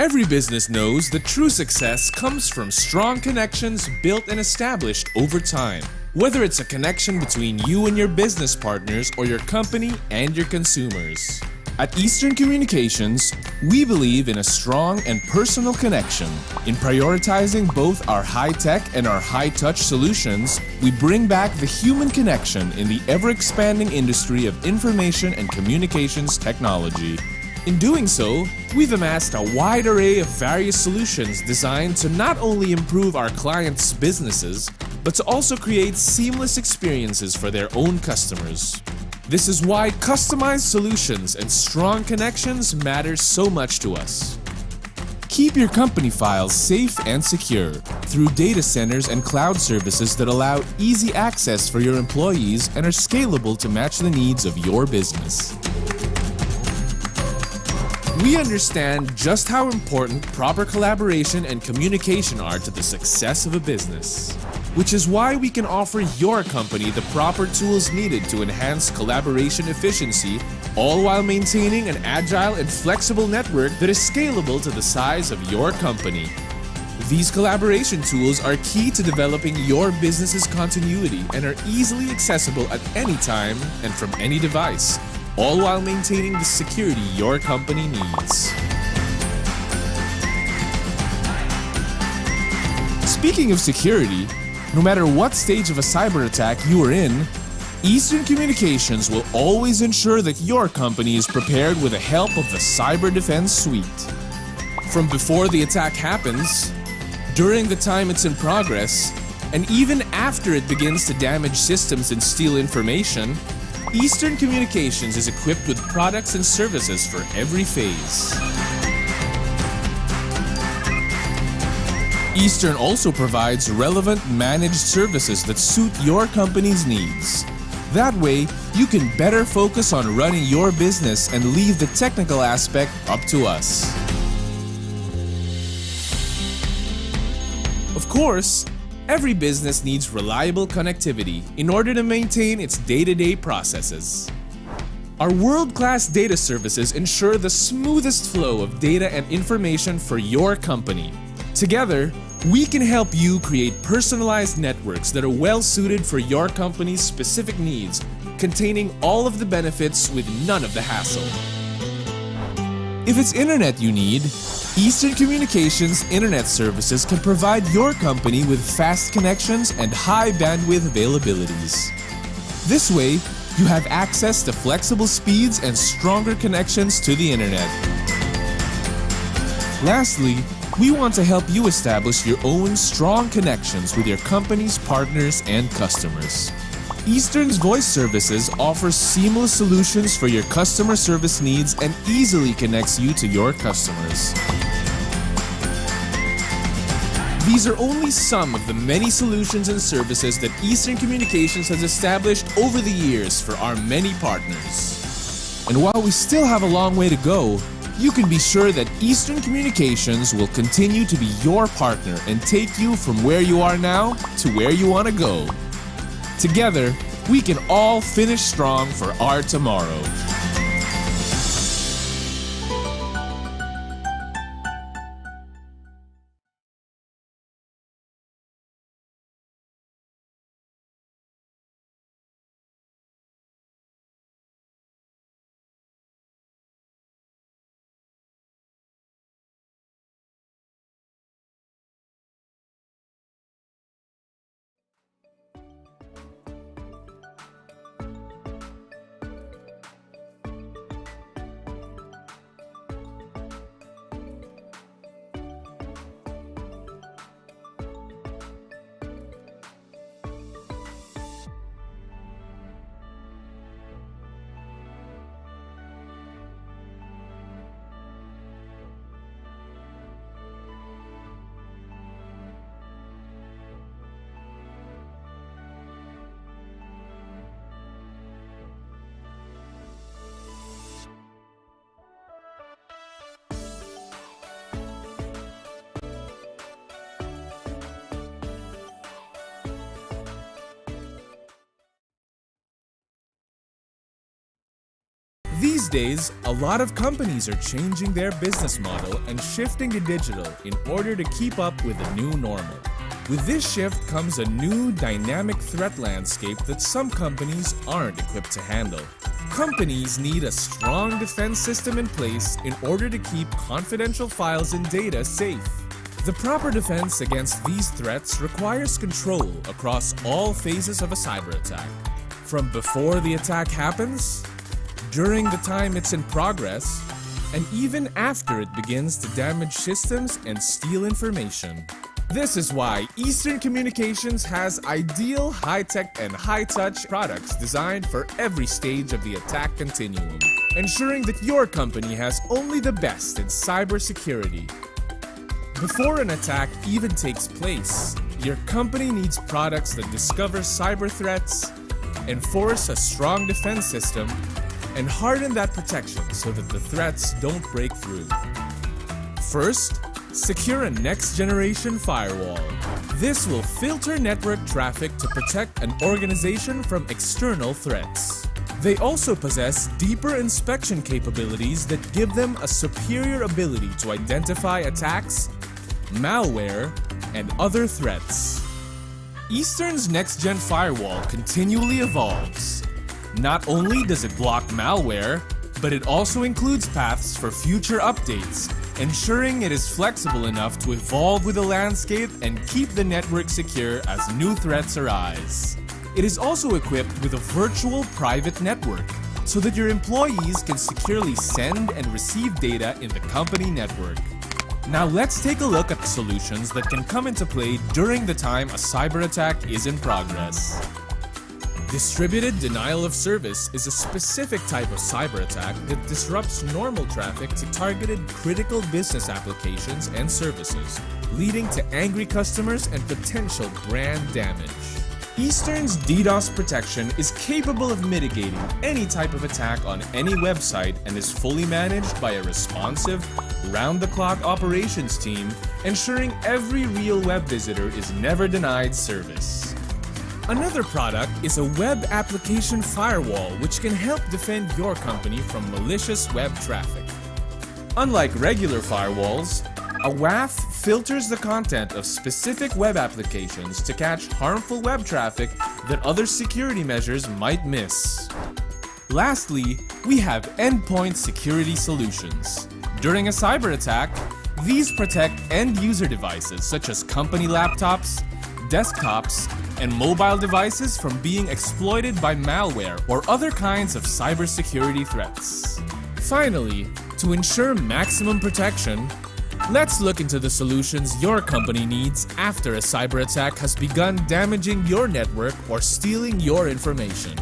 Every business knows that true success comes from strong connections built and established over time. Whether it's a connection between you and your business partners or your company and your consumers. At Eastern Communications, we believe in a strong and personal connection. In prioritizing both our high-tech and our high-touch solutions, we bring back the human connection in the ever-expanding industry of information and communications technology. In doing so, we've amassed a wide array of various solutions designed to not only improve our clients' businesses, but to also create seamless experiences for their own customers. This is why customized solutions and strong connections matter so much to us. Keep your company files safe and secure through data centers and cloud services that allow easy access for your employees and are scalable to match the needs of your business. We understand just how important proper collaboration and communication are to the success of a business, which is why we can offer your company the proper tools needed to enhance collaboration efficiency, all while maintaining an agile and flexible network that is scalable to the size of your company. These collaboration tools are key to developing your business's continuity and are easily accessible at any time and from any device, all while maintaining the security your company needs. Speaking of security, no matter what stage of a cyber attack you are in, Eastern Communications will always ensure that your company is prepared with the help of the Cyber Defense Suite. From before the attack happens, during the time it's in progress, and even after it begins to damage systems and steal information, Eastern Communications is equipped with products and services for every phase. Eastern also provides relevant managed services that suit your company's needs. That way, you can better focus on running your business and leave the technical aspect up to us. Of course, every business needs reliable connectivity in order to maintain its day-to-day processes. Our world-class data services ensure the smoothest flow of data and information for your company. Together, we can help you create personalized networks that are well-suited for your company's specific needs, containing all of the benefits with none of the hassle. If it's internet you need, Eastern Communications Internet Services can provide your company with fast connections and high bandwidth availabilities. This way, you have access to flexible speeds and stronger connections to the internet. Lastly, we want to help you establish your own strong connections with your company's partners and customers. Eastern's voice services offers seamless solutions for your customer service needs and easily connects you to your customers. These are only some of the many solutions and services that Eastern Communications has established over the years for our many partners. And while we still have a long way to go, you can be sure that Eastern Communications will continue to be your partner and take you from where you are now to where you want to go. Together, we can all finish strong for our tomorrow. These days, a lot of companies are changing their business model and shifting to digital in order to keep up with the new normal. With this shift comes a new dynamic threat landscape that some companies aren't equipped to handle. Companies need a strong defense system in place in order to keep confidential files and data safe. The proper defense against these threats requires control across all phases of a cyber attack. From before the attack happens, during the time it's in progress, and even after it begins to damage systems and steal information. This is why Eastern Communications has ideal high-tech and high-touch products designed for every stage of the attack continuum, ensuring that your company has only the best in cybersecurity. Before an attack even takes place, your company needs products that discover cyber threats, enforce a strong defense system, and harden that protection so that the threats don't break through. First, secure a next-generation firewall. This will filter network traffic to protect an organization from external threats. They also possess deeper inspection capabilities that give them a superior ability to identify attacks, malware, and other threats. Eastern's next-gen firewall continually evolves. Not only does it block malware, but it also includes paths for future updates, ensuring it is flexible enough to evolve with the landscape and keep the network secure as new threats arise. It is also equipped with a virtual private network, so that your employees can securely send and receive data in the company network. Now let's take a look at the solutions that can come into play during the time a cyber attack is in progress. Distributed denial of service is a specific type of cyber attack that disrupts normal traffic to targeted critical business applications and services, leading to angry customers and potential brand damage. Eastern's DDoS protection is capable of mitigating any type of attack on any website and is fully managed by a responsive, round-the-clock operations team, ensuring every real web visitor is never denied service. Another product is a web application firewall which can help defend your company from malicious web traffic. Unlike regular firewalls, a WAF filters the content of specific web applications to catch harmful web traffic that other security measures might miss. Lastly, we have endpoint security solutions. During a cyber attack, these protect end-user devices such as company laptops, desktops, and mobile devices from being exploited by malware or other kinds of cybersecurity threats. Finally, to ensure maximum protection, let's look into the solutions your company needs after a cyber attack has begun damaging your network or stealing your information.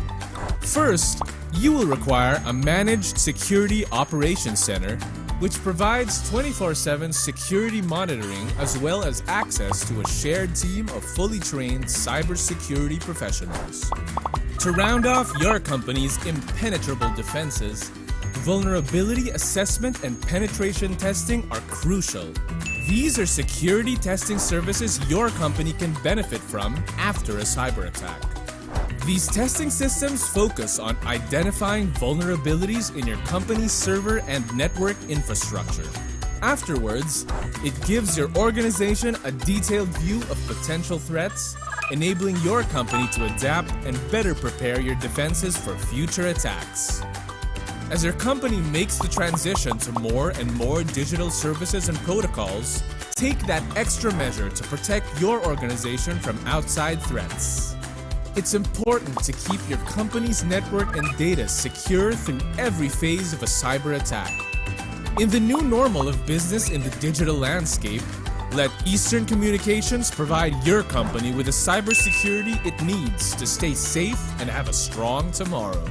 First, you will require a managed security operations center, which provides 24/7 security monitoring as well as access to a shared team of fully trained cybersecurity professionals. To round off your company's impenetrable defenses, vulnerability assessment and penetration testing are crucial. These are security testing services your company can benefit from after a cyber attack. These testing systems focus on identifying vulnerabilities in your company's server and network infrastructure. Afterwards, it gives your organization a detailed view of potential threats, enabling your company to adapt and better prepare your defenses for future attacks. As your company makes the transition to more and more digital services and protocols, take that extra measure to protect your organization from outside threats. It's important to keep your company's network and data secure through every phase of a cyber attack. In the new normal of business in the digital landscape, let Eastern Communications provide your company with the cybersecurity it needs to stay safe and have a strong tomorrow.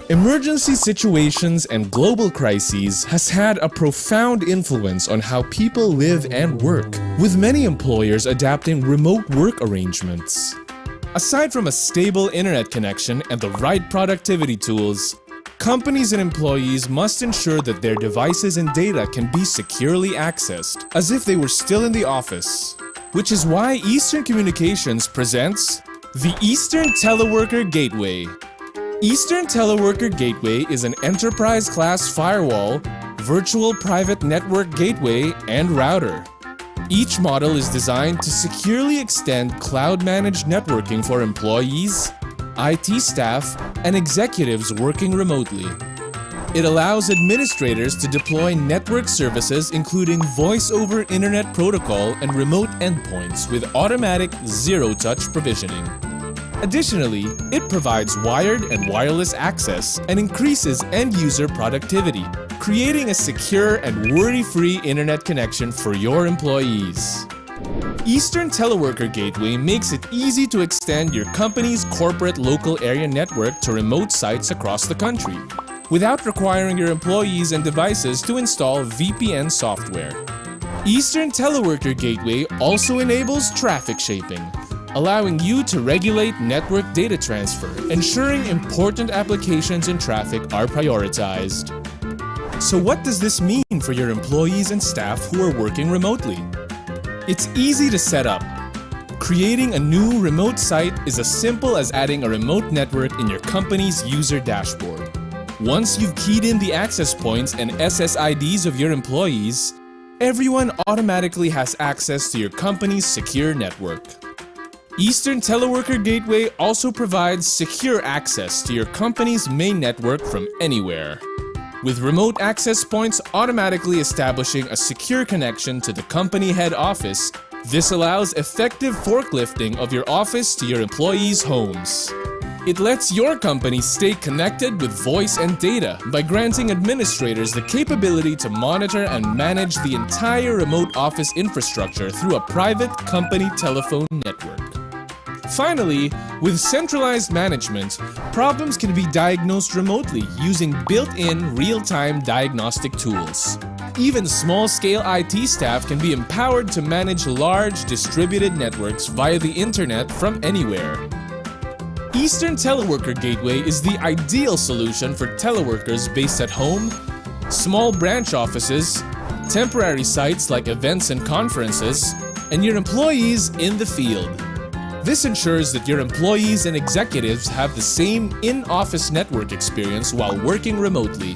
Emergency situations and global crises has had a profound influence on how people live and work, with many employers adapting remote work arrangements. Aside from a stable internet connection and the right productivity tools, companies and employees must ensure that their devices and data can be securely accessed, as if they were still in the office. Which is why Eastern Communications presents the Eastern Teleworker Gateway. Eastern Teleworker Gateway is an enterprise-class firewall, virtual private network gateway, and router. Each model is designed to securely extend cloud-managed networking for employees, IT staff, and executives working remotely. It allows administrators to deploy network services including voice over internet protocol and remote endpoints with automatic zero-touch provisioning. Additionally, it provides wired and wireless access and increases end-user productivity, creating a secure and worry-free internet connection for your employees. Eastern Teleworker Gateway makes it easy to extend your company's corporate local area network to remote sites across the country, without requiring your employees and devices to install VPN software. Eastern Teleworker Gateway also enables traffic shaping, allowing you to regulate network data transfer, ensuring important applications and traffic are prioritized. So what does this mean for your employees and staff who are working remotely? It's easy to set up. Creating a new remote site is as simple as adding a remote network in your company's user dashboard. Once you've keyed in the access points and SSIDs of your employees, everyone automatically has access to your company's secure network. Eastern Teleworker Gateway also provides secure access to your company's main network from anywhere, with remote access points automatically establishing a secure connection to the company head office. This allows effective forklifting of your office to your employees' homes. It lets your company stay connected with voice and data by granting administrators the capability to monitor and manage the entire remote office infrastructure through a private company telephone network. Finally, with centralized management, problems can be diagnosed remotely using built-in real-time diagnostic tools. Even small-scale IT staff can be empowered to manage large distributed networks via the internet from anywhere. Eastern Teleworker Gateway is the ideal solution for teleworkers based at home, small branch offices, temporary sites like events and conferences, and your employees in the field. This ensures that your employees and executives have the same in-office network experience while working remotely.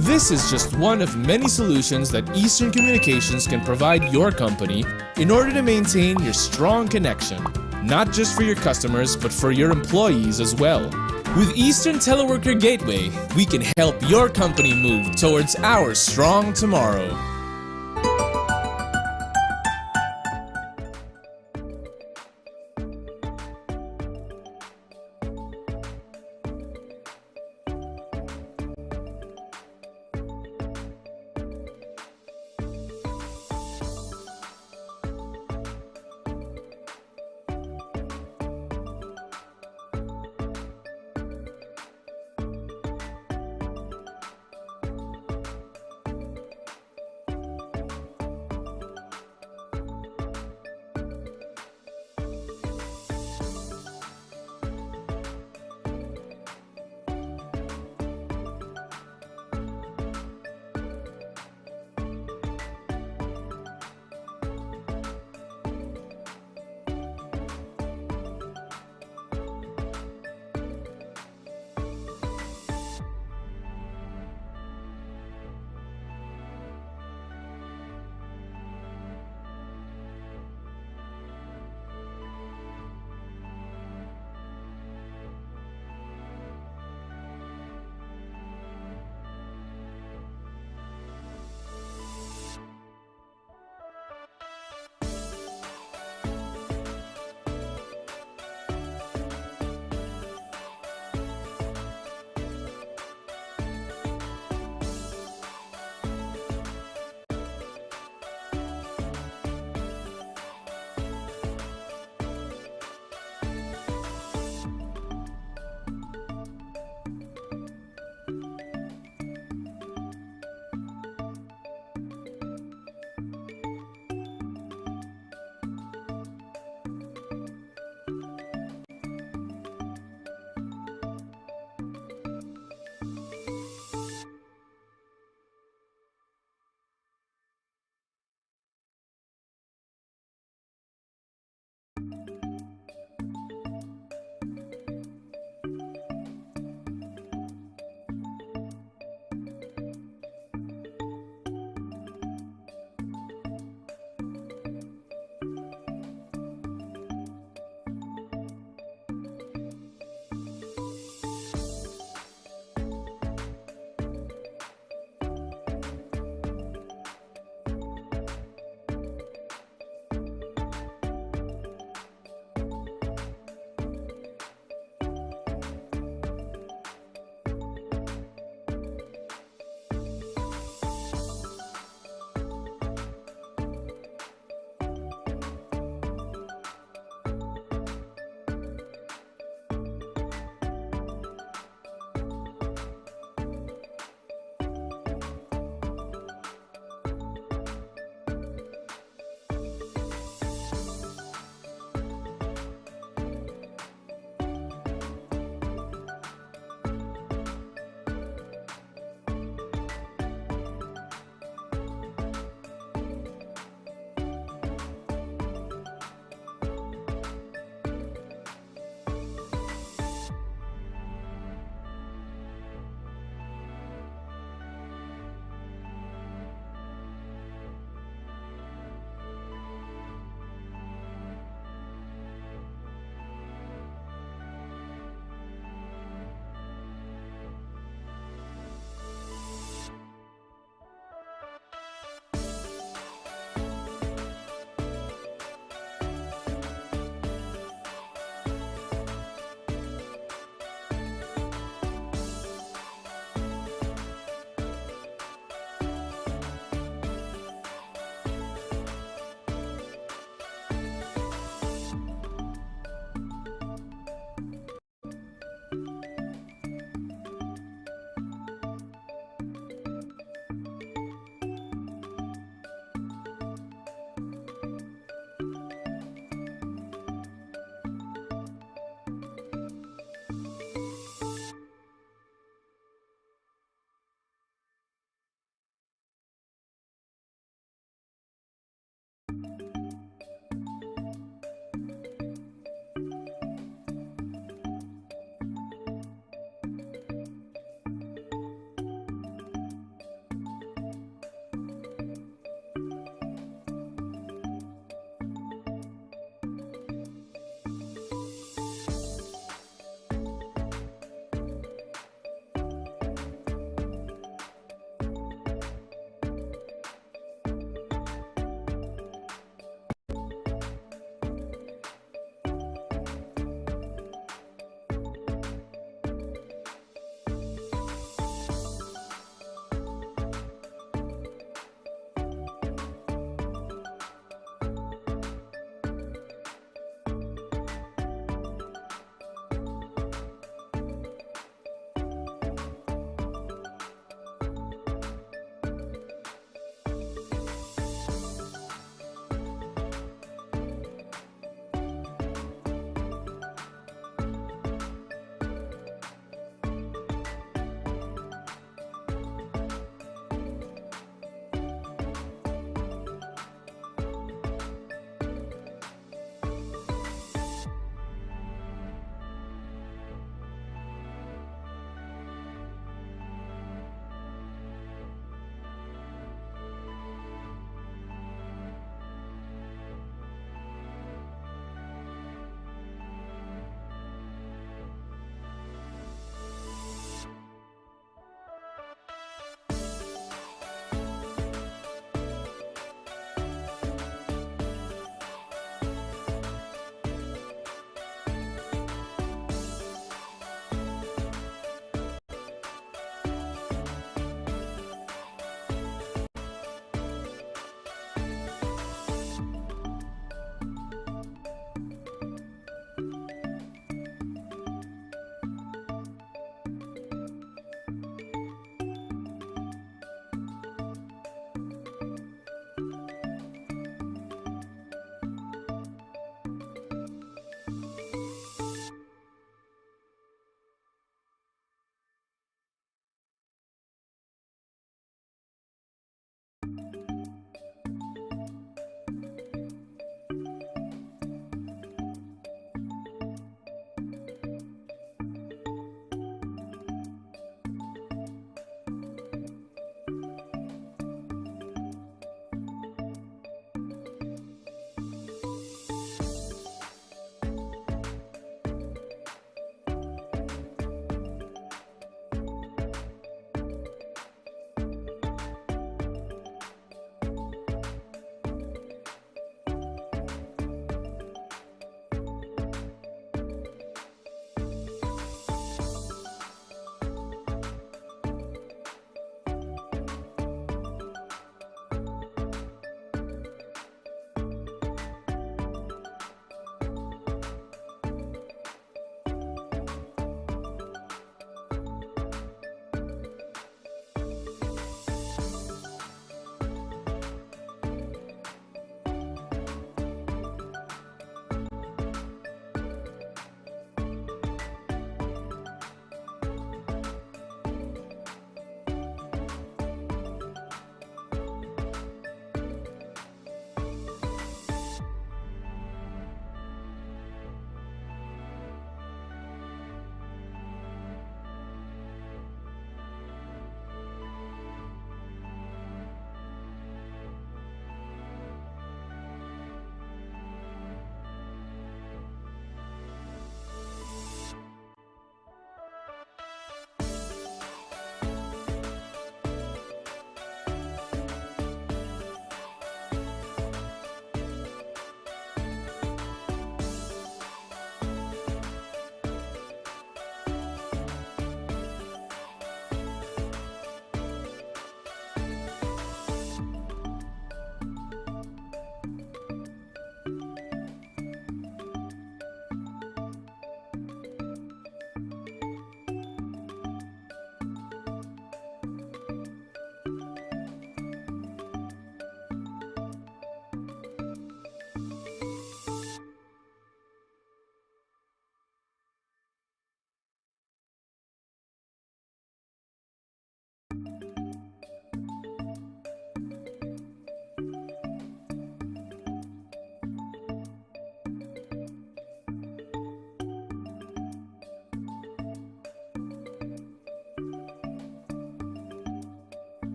This is just one of many solutions that Eastern Communications can provide your company in order to maintain your strong connection, not just for your customers but for your employees as well. With Eastern Teleworker Gateway, we can help your company move towards our strong tomorrow.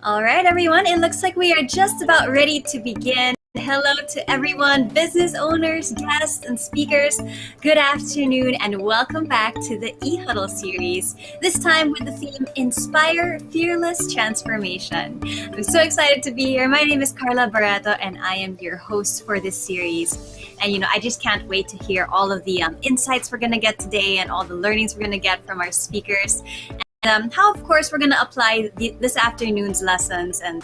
All right, everyone, it looks like we are just about ready to begin. Hello to everyone, business owners, guests, and speakers. Good afternoon, and welcome back to the E-Huddle series, this time with the theme Inspire Fearless Transformation. I'm so excited to be here. My name is Carla Barreto, and I am your host for this series. And I just can't wait to hear all of the insights we're going to get today and all the learnings we're going to get from our speakers. And how, of course, we're going to apply this afternoon's lessons and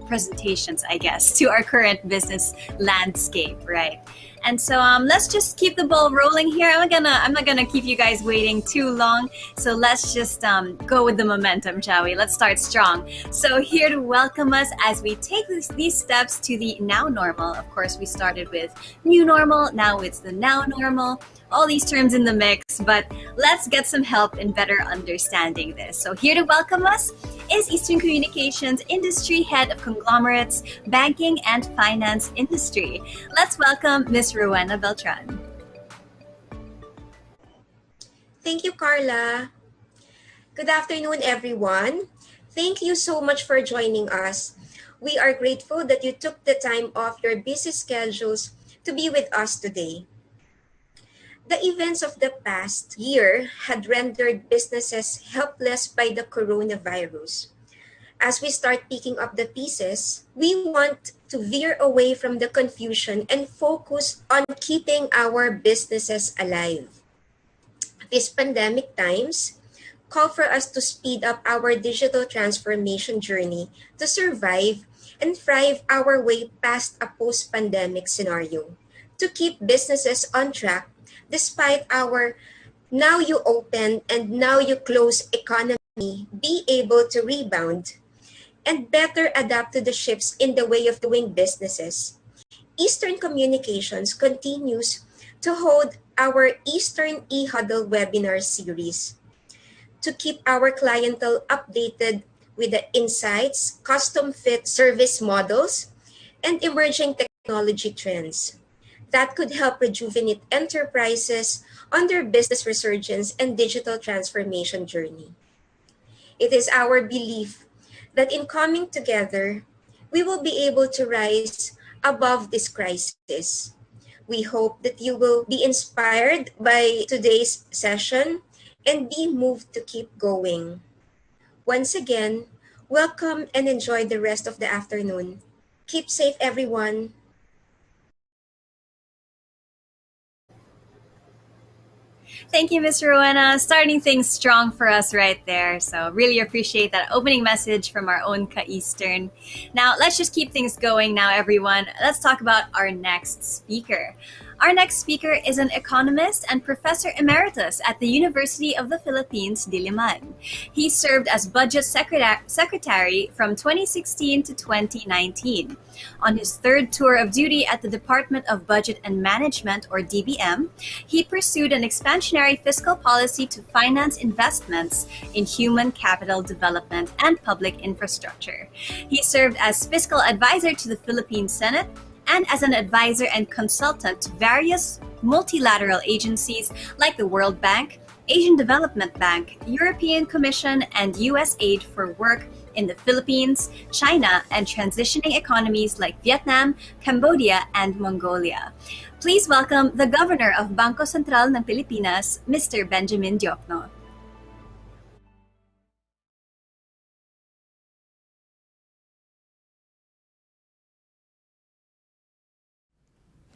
presentations, I guess, to our current business landscape, right? And so let's just keep the ball rolling here. I'm not gonna keep you guys waiting too long. So let's just go with the momentum, shall we? Let's start strong. So here to welcome us as we take these steps to the now normal. Of course, we started with new normal. Now it's the now normal. All these terms in the mix, but let's get some help in better understanding this. So here to welcome us is Eastern Communications Industry Head of Conglomerates, Banking and Finance Industry. Let's welcome Ms. Rowena Beltran. Thank you, Carla. Good afternoon, everyone. Thank you so much for joining us. We are grateful that you took the time off your busy schedules to be with us today. The events of the past year had rendered businesses helpless by the coronavirus. As we start picking up the pieces, we want to veer away from the confusion and focus on keeping our businesses alive. These pandemic times call for us to speed up our digital transformation journey to survive and thrive our way past a post-pandemic scenario, to keep businesses on track despite our now you open and now you close economy be able to rebound and better adapt to the shifts in the way of doing businesses. Eastern Communications continues to hold our Eastern E-Huddle webinar series to keep our clientele updated with the insights, custom fit service models, and emerging technology trends that could help rejuvenate enterprises on their business resurgence and digital transformation journey. It is our belief that in coming together, we will be able to rise above this crisis. We hope that you will be inspired by today's session and be moved to keep going. Once again, welcome and enjoy the rest of the afternoon. Keep safe, everyone. Thank you, Ms. Rowena. Starting things strong for us right there. So really appreciate that opening message from our own Ka Eastern. Now, let's just keep things going now, everyone. Let's talk about our next speaker. Our next speaker is an economist and professor emeritus at the University of the Philippines, Diliman. He served as budget secretary from 2016 to 2019. On his third tour of duty at the Department of Budget and Management, or DBM, he pursued an expansionary fiscal policy to finance investments in human capital development and public infrastructure. He served as fiscal advisor to the Philippine Senate and as an advisor and consultant to various multilateral agencies like the World Bank, Asian Development Bank, European Commission, and USAID for work in the Philippines, China, and transitioning economies like Vietnam, Cambodia, and Mongolia. Please welcome the Governor of Bangko Sentral ng Pilipinas, Mr. Benjamin Diokno.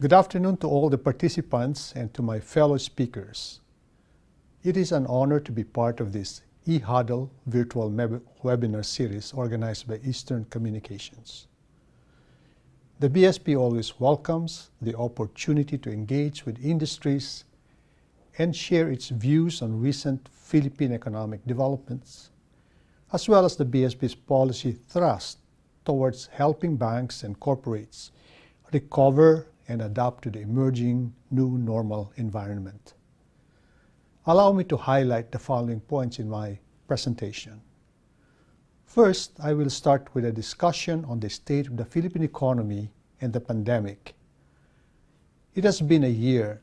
Good afternoon to all the participants and to my fellow speakers. It is an honor to be part of this E-Huddle virtual webinar series organized by Eastern Communications. The BSP always welcomes the opportunity to engage with industries and share its views on recent Philippine economic developments, as well as the BSP's policy thrust towards helping banks and corporates recover and adapt to the emerging new normal environment. Allow me to highlight the following points in my presentation. First, I will start with a discussion on the state of the Philippine economy and the pandemic. It has been a year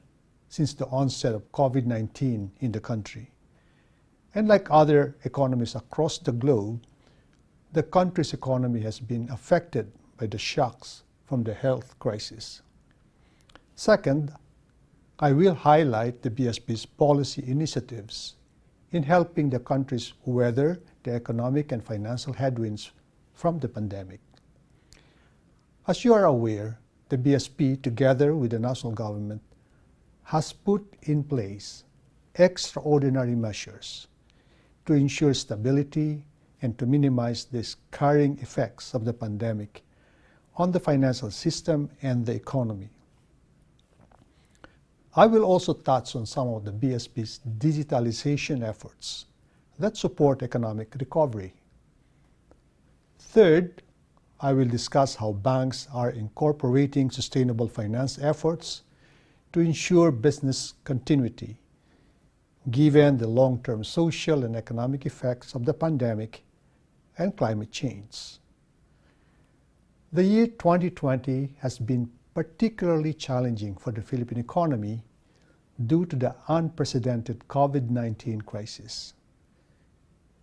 since the onset of COVID-19 in the country. And like other economies across the globe, the country's economy has been affected by the shocks from the health crisis. Second, I will highlight the BSP's policy initiatives in helping the countries weather the economic and financial headwinds from the pandemic. As you are aware, the BSP, together with the national government, has put in place extraordinary measures to ensure stability and to minimize the scarring effects of the pandemic on the financial system and the economy. I will also touch on some of the BSP's digitalization efforts that support economic recovery. Third, I will discuss how banks are incorporating sustainable finance efforts to ensure business continuity, given the long-term social and economic effects of the pandemic and climate change. The year 2020 has been particularly challenging for the Philippine economy due to the unprecedented COVID-19 crisis.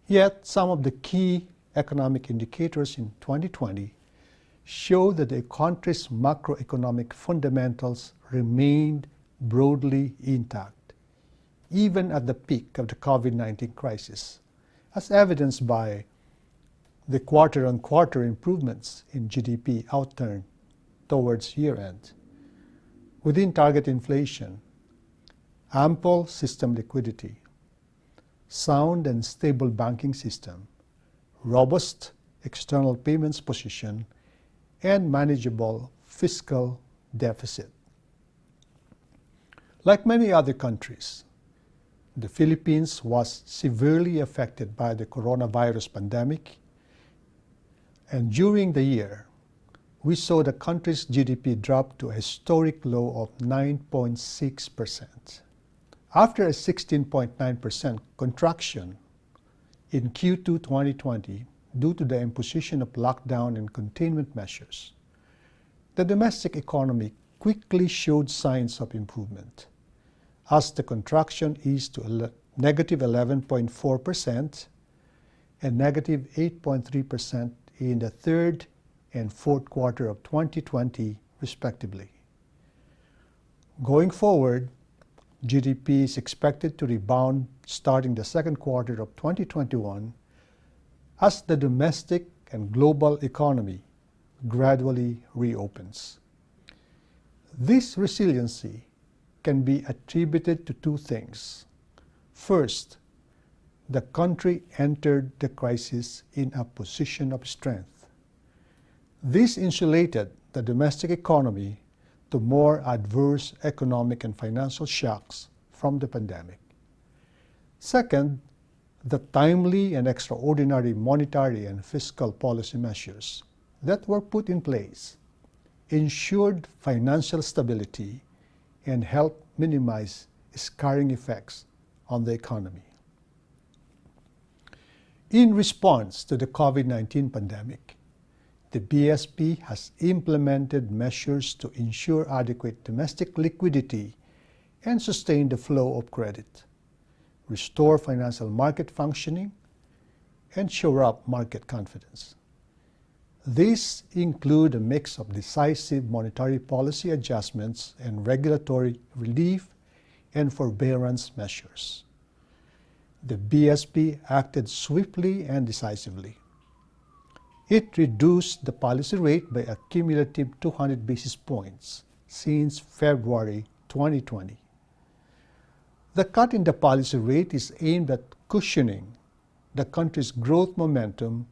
Yet, some of the key economic indicators in 2020 show that the country's macroeconomic fundamentals remained broadly intact, even at the peak of the COVID-19 crisis, as evidenced by the quarter-on-quarter improvements in GDP outturn towards year-end, within target inflation, ample system liquidity, sound and stable banking system, robust external payments position, and manageable fiscal deficit. Like many other countries, the Philippines was severely affected by the coronavirus pandemic, and during the year, we saw the country's GDP drop to a historic low of 9.6%. After a 16.9% contraction in Q2 2020 due to the imposition of lockdown and containment measures, the domestic economy quickly showed signs of improvement, as the contraction eased to negative 11.4% and negative 8.3% in the third and fourth quarter of 2020, respectively. Going forward, GDP is expected to rebound starting the second quarter of 2021 as the domestic and global economy gradually reopens. This resiliency can be attributed to two things. First, the country entered the crisis in a position of strength. This insulated the domestic economy to more adverse economic and financial shocks from the pandemic. Second, the timely and extraordinary monetary and fiscal policy measures that were put in place ensured financial stability and helped minimize scarring effects on the economy. In response to the COVID-19 pandemic, the BSP has implemented measures to ensure adequate domestic liquidity and sustain the flow of credit, restore financial market functioning, and shore up market confidence. These include a mix of decisive monetary policy adjustments and regulatory relief and forbearance measures. The BSP acted swiftly and decisively. It reduced the policy rate by a cumulative 200 basis points since February 2020. The cut in the policy rate is aimed at cushioning the country's growth momentum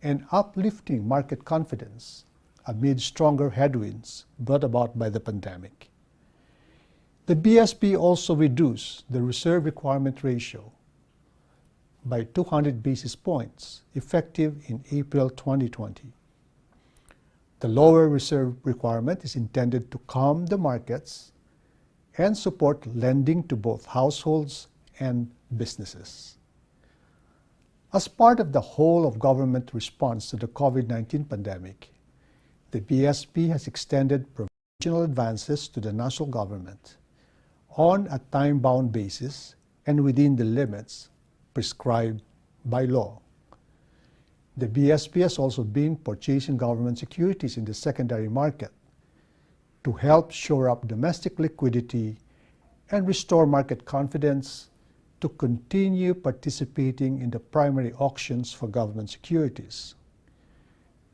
and uplifting market confidence amid stronger headwinds brought about by the pandemic. The BSP also reduced the reserve requirement ratio by 200 basis points, effective in April 2020. The lower reserve requirement is intended to calm the markets and support lending to both households and businesses. As part of the whole of government response to the COVID-19 pandemic, the BSP has extended provisional advances to the national government on a time-bound basis and within the limits prescribed by law. The BSP has also been purchasing government securities in the secondary market to help shore up domestic liquidity and restore market confidence to continue participating in the primary auctions for government securities.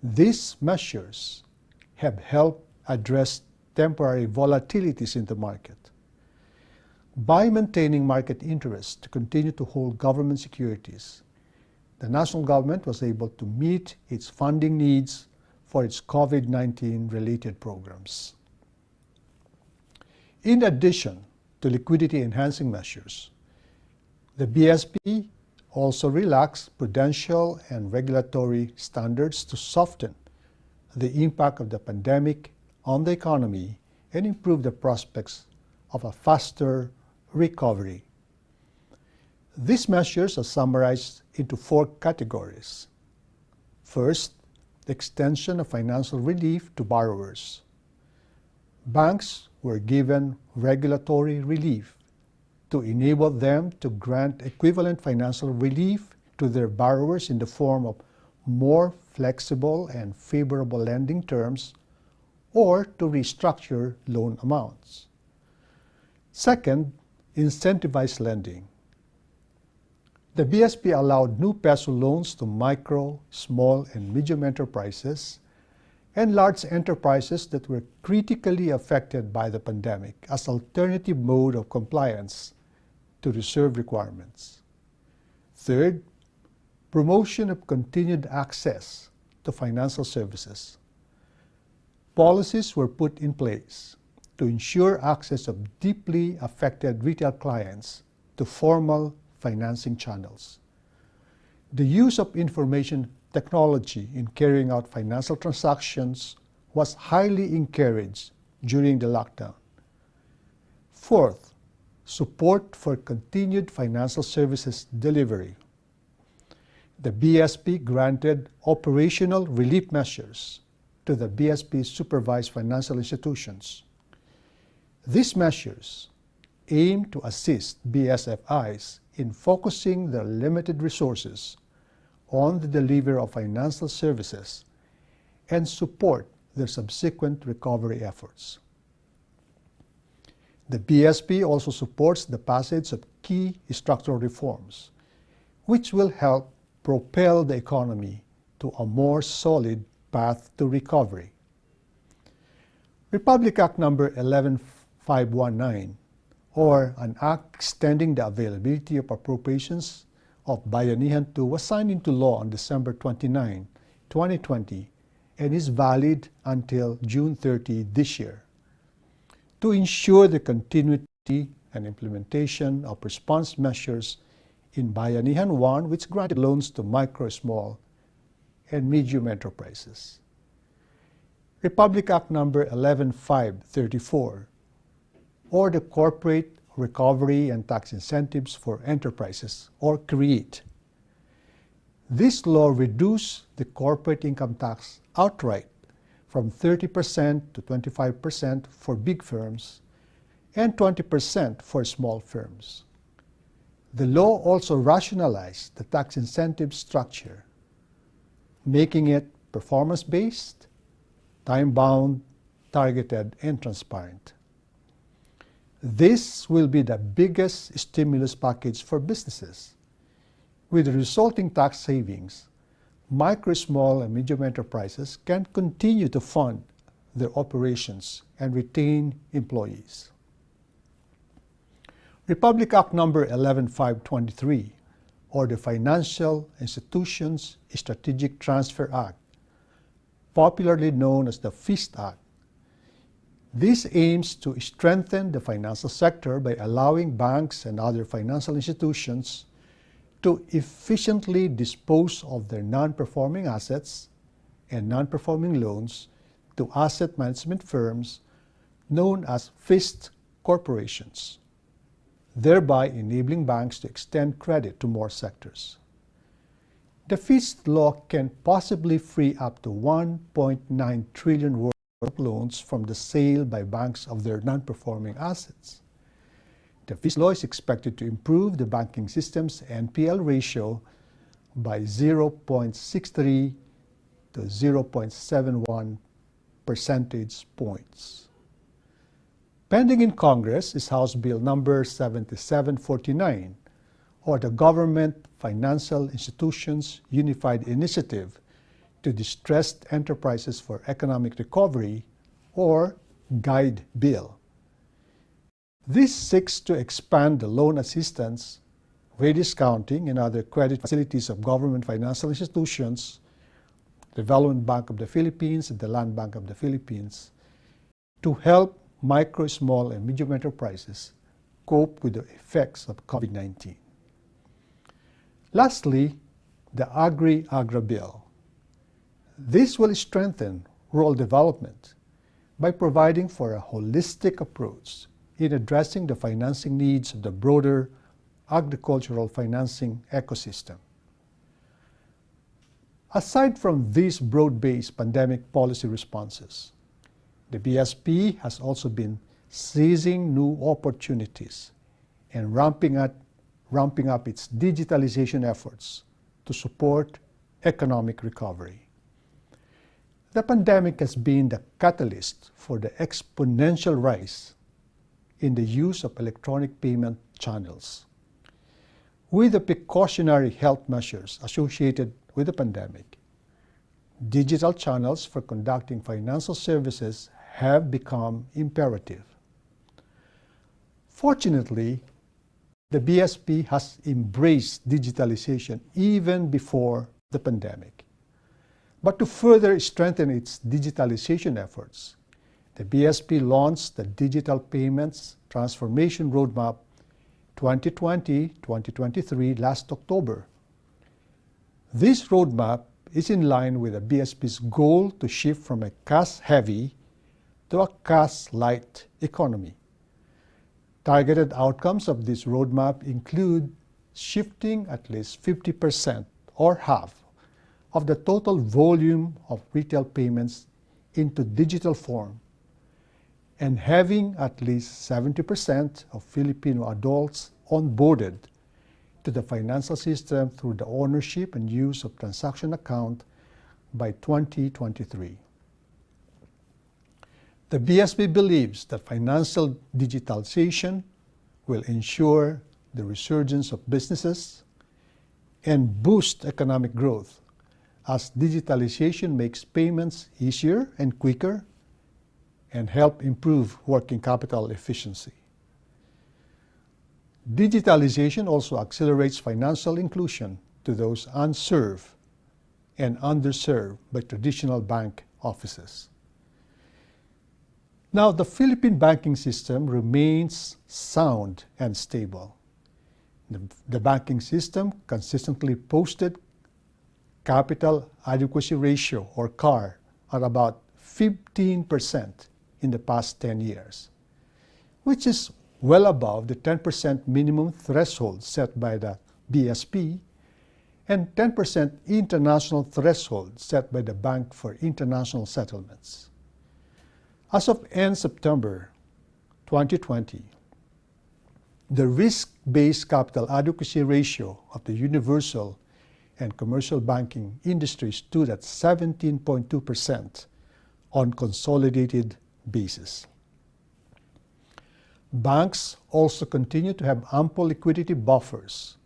These measures have helped address temporary volatilities in the market. By maintaining market interest to continue to hold government securities, the national government was able to meet its funding needs for its COVID-19 related programs. In addition to liquidity-enhancing measures, the BSP also relaxed prudential and regulatory standards to soften the impact of the pandemic on the economy and improve the prospects of a faster recovery. These measures are summarized into 4 categories. First, the extension of financial relief to borrowers. Banks were given regulatory relief to enable them to grant equivalent financial relief to their borrowers in the form of more flexible and favorable lending terms or to restructure loan amounts. Second, incentivized lending. The BSP allowed new peso loans to micro, small, and medium enterprises and large enterprises that were critically affected by the pandemic as alternative mode of compliance to reserve requirements. Third, promotion of continued access to financial services. Policies were put in place to ensure access of deeply affected retail clients to formal financing channels. The use of information technology in carrying out financial transactions was highly encouraged during the lockdown. Fourth, support for continued financial services delivery. The BSP granted operational relief measures to the BSP-supervised financial institutions. These measures aim to assist BSFIs in focusing their limited resources on the delivery of financial services and support their subsequent recovery efforts. The BSP also supports the passage of key structural reforms, which will help propel the economy to a more solid path to recovery. Republic Act No. 11519, or an act extending the availability of appropriations of Bayanihan II, was signed into law on December 29, 2020, and is valid until June 30 this year. To ensure the continuity and implementation of response measures in Bayanihan I, which granted loans to micro, small, and medium enterprises. Republic Act No. 11534, or the Corporate Recovery and Tax Incentives for Enterprises, or CREATE. This law reduced the corporate income tax outright from 30% to 25% for big firms and 20% for small firms. The law also rationalized the tax incentive structure, making it performance-based, time-bound, targeted, and transparent. This will be the biggest stimulus package for businesses. With the resulting tax savings, micro, small, and medium enterprises can continue to fund their operations and retain employees. Republic Act No. 11523, or the Financial Institutions Strategic Transfer Act, popularly known as the FIST Act. This aims to strengthen the financial sector by allowing banks and other financial institutions to efficiently dispose of their non-performing assets and non-performing loans to asset management firms known as FIST corporations, thereby enabling banks to extend credit to more sectors. The FIST law can possibly free up to 1.9 trillion worth of loans from the sale by banks of their non-performing assets. The FIST law is expected to improve the banking system's NPL ratio by 0.63 to 0.71 percentage points. Pending in Congress is House Bill number 7749, or the Government Financial Institutions Unified Initiative to Distressed Enterprises for Economic Recovery, or GUIDE Bill. This seeks to expand the loan assistance, rate discounting, and other credit facilities of government financial institutions, the Development Bank of the Philippines, and the Land Bank of the Philippines, to help micro, small, and medium enterprises cope with the effects of COVID-19. Lastly, the Agri-Agra Bill. This will strengthen rural development by providing for a holistic approach in addressing the financing needs of the broader agricultural financing ecosystem. Aside from these broad-based pandemic policy responses, the BSP has also been seizing new opportunities and ramping up its digitalization efforts to support economic recovery. The pandemic has been the catalyst for the exponential rise in the use of electronic payment channels. With the precautionary health measures associated with the pandemic, digital channels for conducting financial services have become imperative. Fortunately, the BSP has embraced digitalization even before the pandemic. But to further strengthen its digitalization efforts, the BSP launched the Digital Payments Transformation Roadmap 2020-2023 last October. This roadmap is in line with the BSP's goal to shift from a cash-heavy to a cash-light economy. Targeted outcomes of this roadmap include shifting at least 50% or half of the total volume of retail payments into digital form, and having at least 70% of Filipino adults onboarded to the financial system through the ownership and use of transaction account by 2023. The BSP believes that financial digitalization will ensure the resurgence of businesses and boost economic growth, as digitalization makes payments easier and quicker and help improve working capital efficiency. Digitalization also accelerates financial inclusion to those unserved and underserved by traditional bank offices. Now, the Philippine banking system remains sound and stable. The banking system consistently posted capital adequacy ratio, or CAR, at about 15% in the past 10 years, which is well above the 10% minimum threshold set by the BSP and 10% international threshold set by the Bank for International Settlements. As of end September 2020, the risk-based capital adequacy ratio of the universal and commercial banking industry stood at 17.2% on consolidated basis. Banks also continue to have ample liquidity buffers,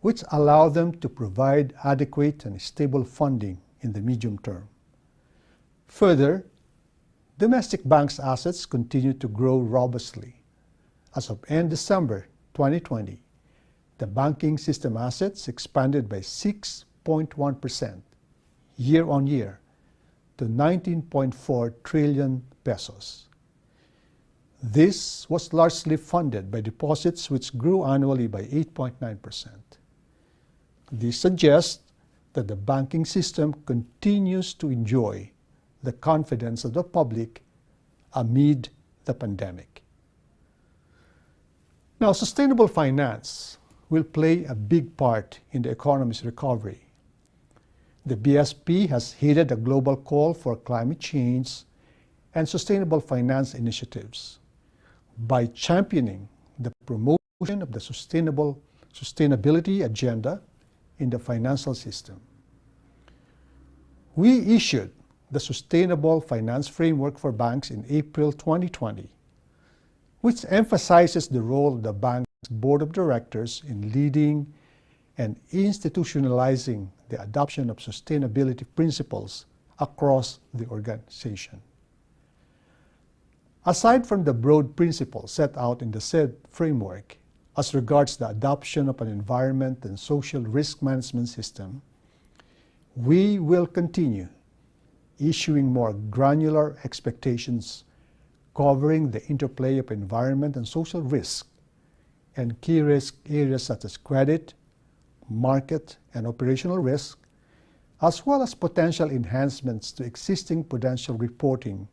which allow them to provide adequate and stable funding in the medium term. Further, domestic banks' assets continue to grow robustly. As of end December 2020, the banking system assets expanded by 6.1% year-on-year to 19.4 trillion pesos. This was largely funded by deposits, which grew annually by 8.9%. This suggests that the banking system continues to enjoy the confidence of the public amid the pandemic. Now, sustainable finance will play a big part in the economy's recovery. The BSP has heeded a global call for climate change and sustainable finance initiatives by championing the promotion of the sustainability agenda in the financial system. We issued the Sustainable Finance Framework for Banks in April 2020, which emphasizes the role of the bank's board of directors in leading and institutionalizing the adoption of sustainability principles across the organization. Aside from the broad principles set out in the said framework as regards the adoption of an environment and social risk management system, we will continue issuing more granular expectations covering the interplay of environment and social risk and key risk areas such as credit, market, and operational risk, as well as potential enhancements to existing prudential reporting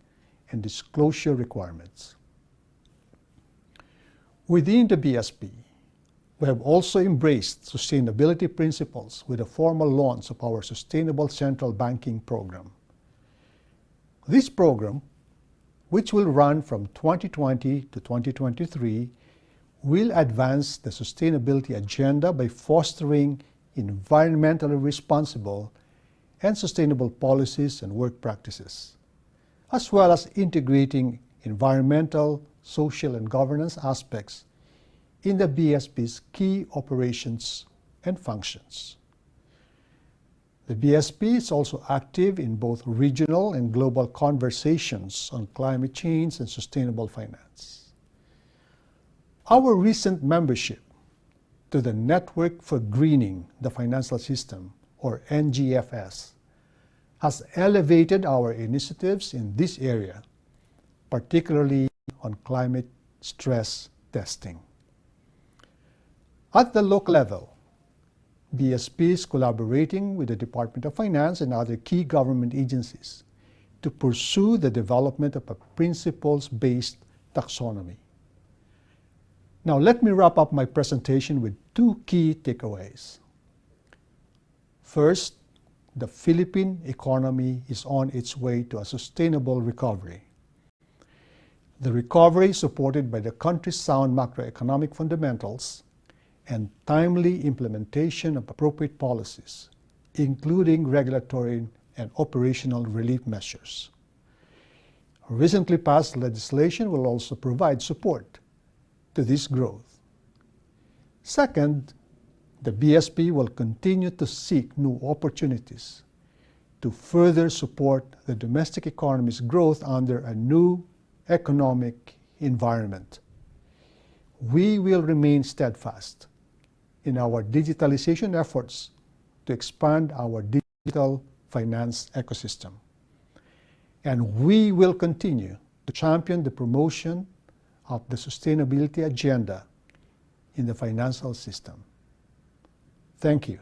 and disclosure requirements. Within the BSP, we have also embraced sustainability principles with the formal launch of our Sustainable Central Banking Program. This program, which will run from 2020 to 2023, will advance the sustainability agenda by fostering environmentally responsible and sustainable policies and work practices, as well as integrating environmental, social, and governance aspects in the BSP's key operations and functions. The BSP is also active in both regional and global conversations on climate change and sustainable finance. Our recent membership to the Network for Greening the Financial System, or NGFS, has elevated our initiatives in this area, particularly on climate stress testing. At the local level, BSP is collaborating with the Department of Finance and other key government agencies to pursue the development of a principles-based taxonomy. Now, let me wrap up my presentation with two key takeaways. First, the Philippine economy is on its way to a sustainable recovery. The recovery is supported by the country's sound macroeconomic fundamentals and timely implementation of appropriate policies, including regulatory and operational relief measures. Recently passed legislation will also provide support to this growth. Second, the BSP will continue to seek new opportunities to further support the domestic economy's growth under a new economic environment. We will remain steadfast in our digitalization efforts to expand our digital finance ecosystem. And we will continue to champion the promotion of the sustainability agenda in the financial system. Thank you.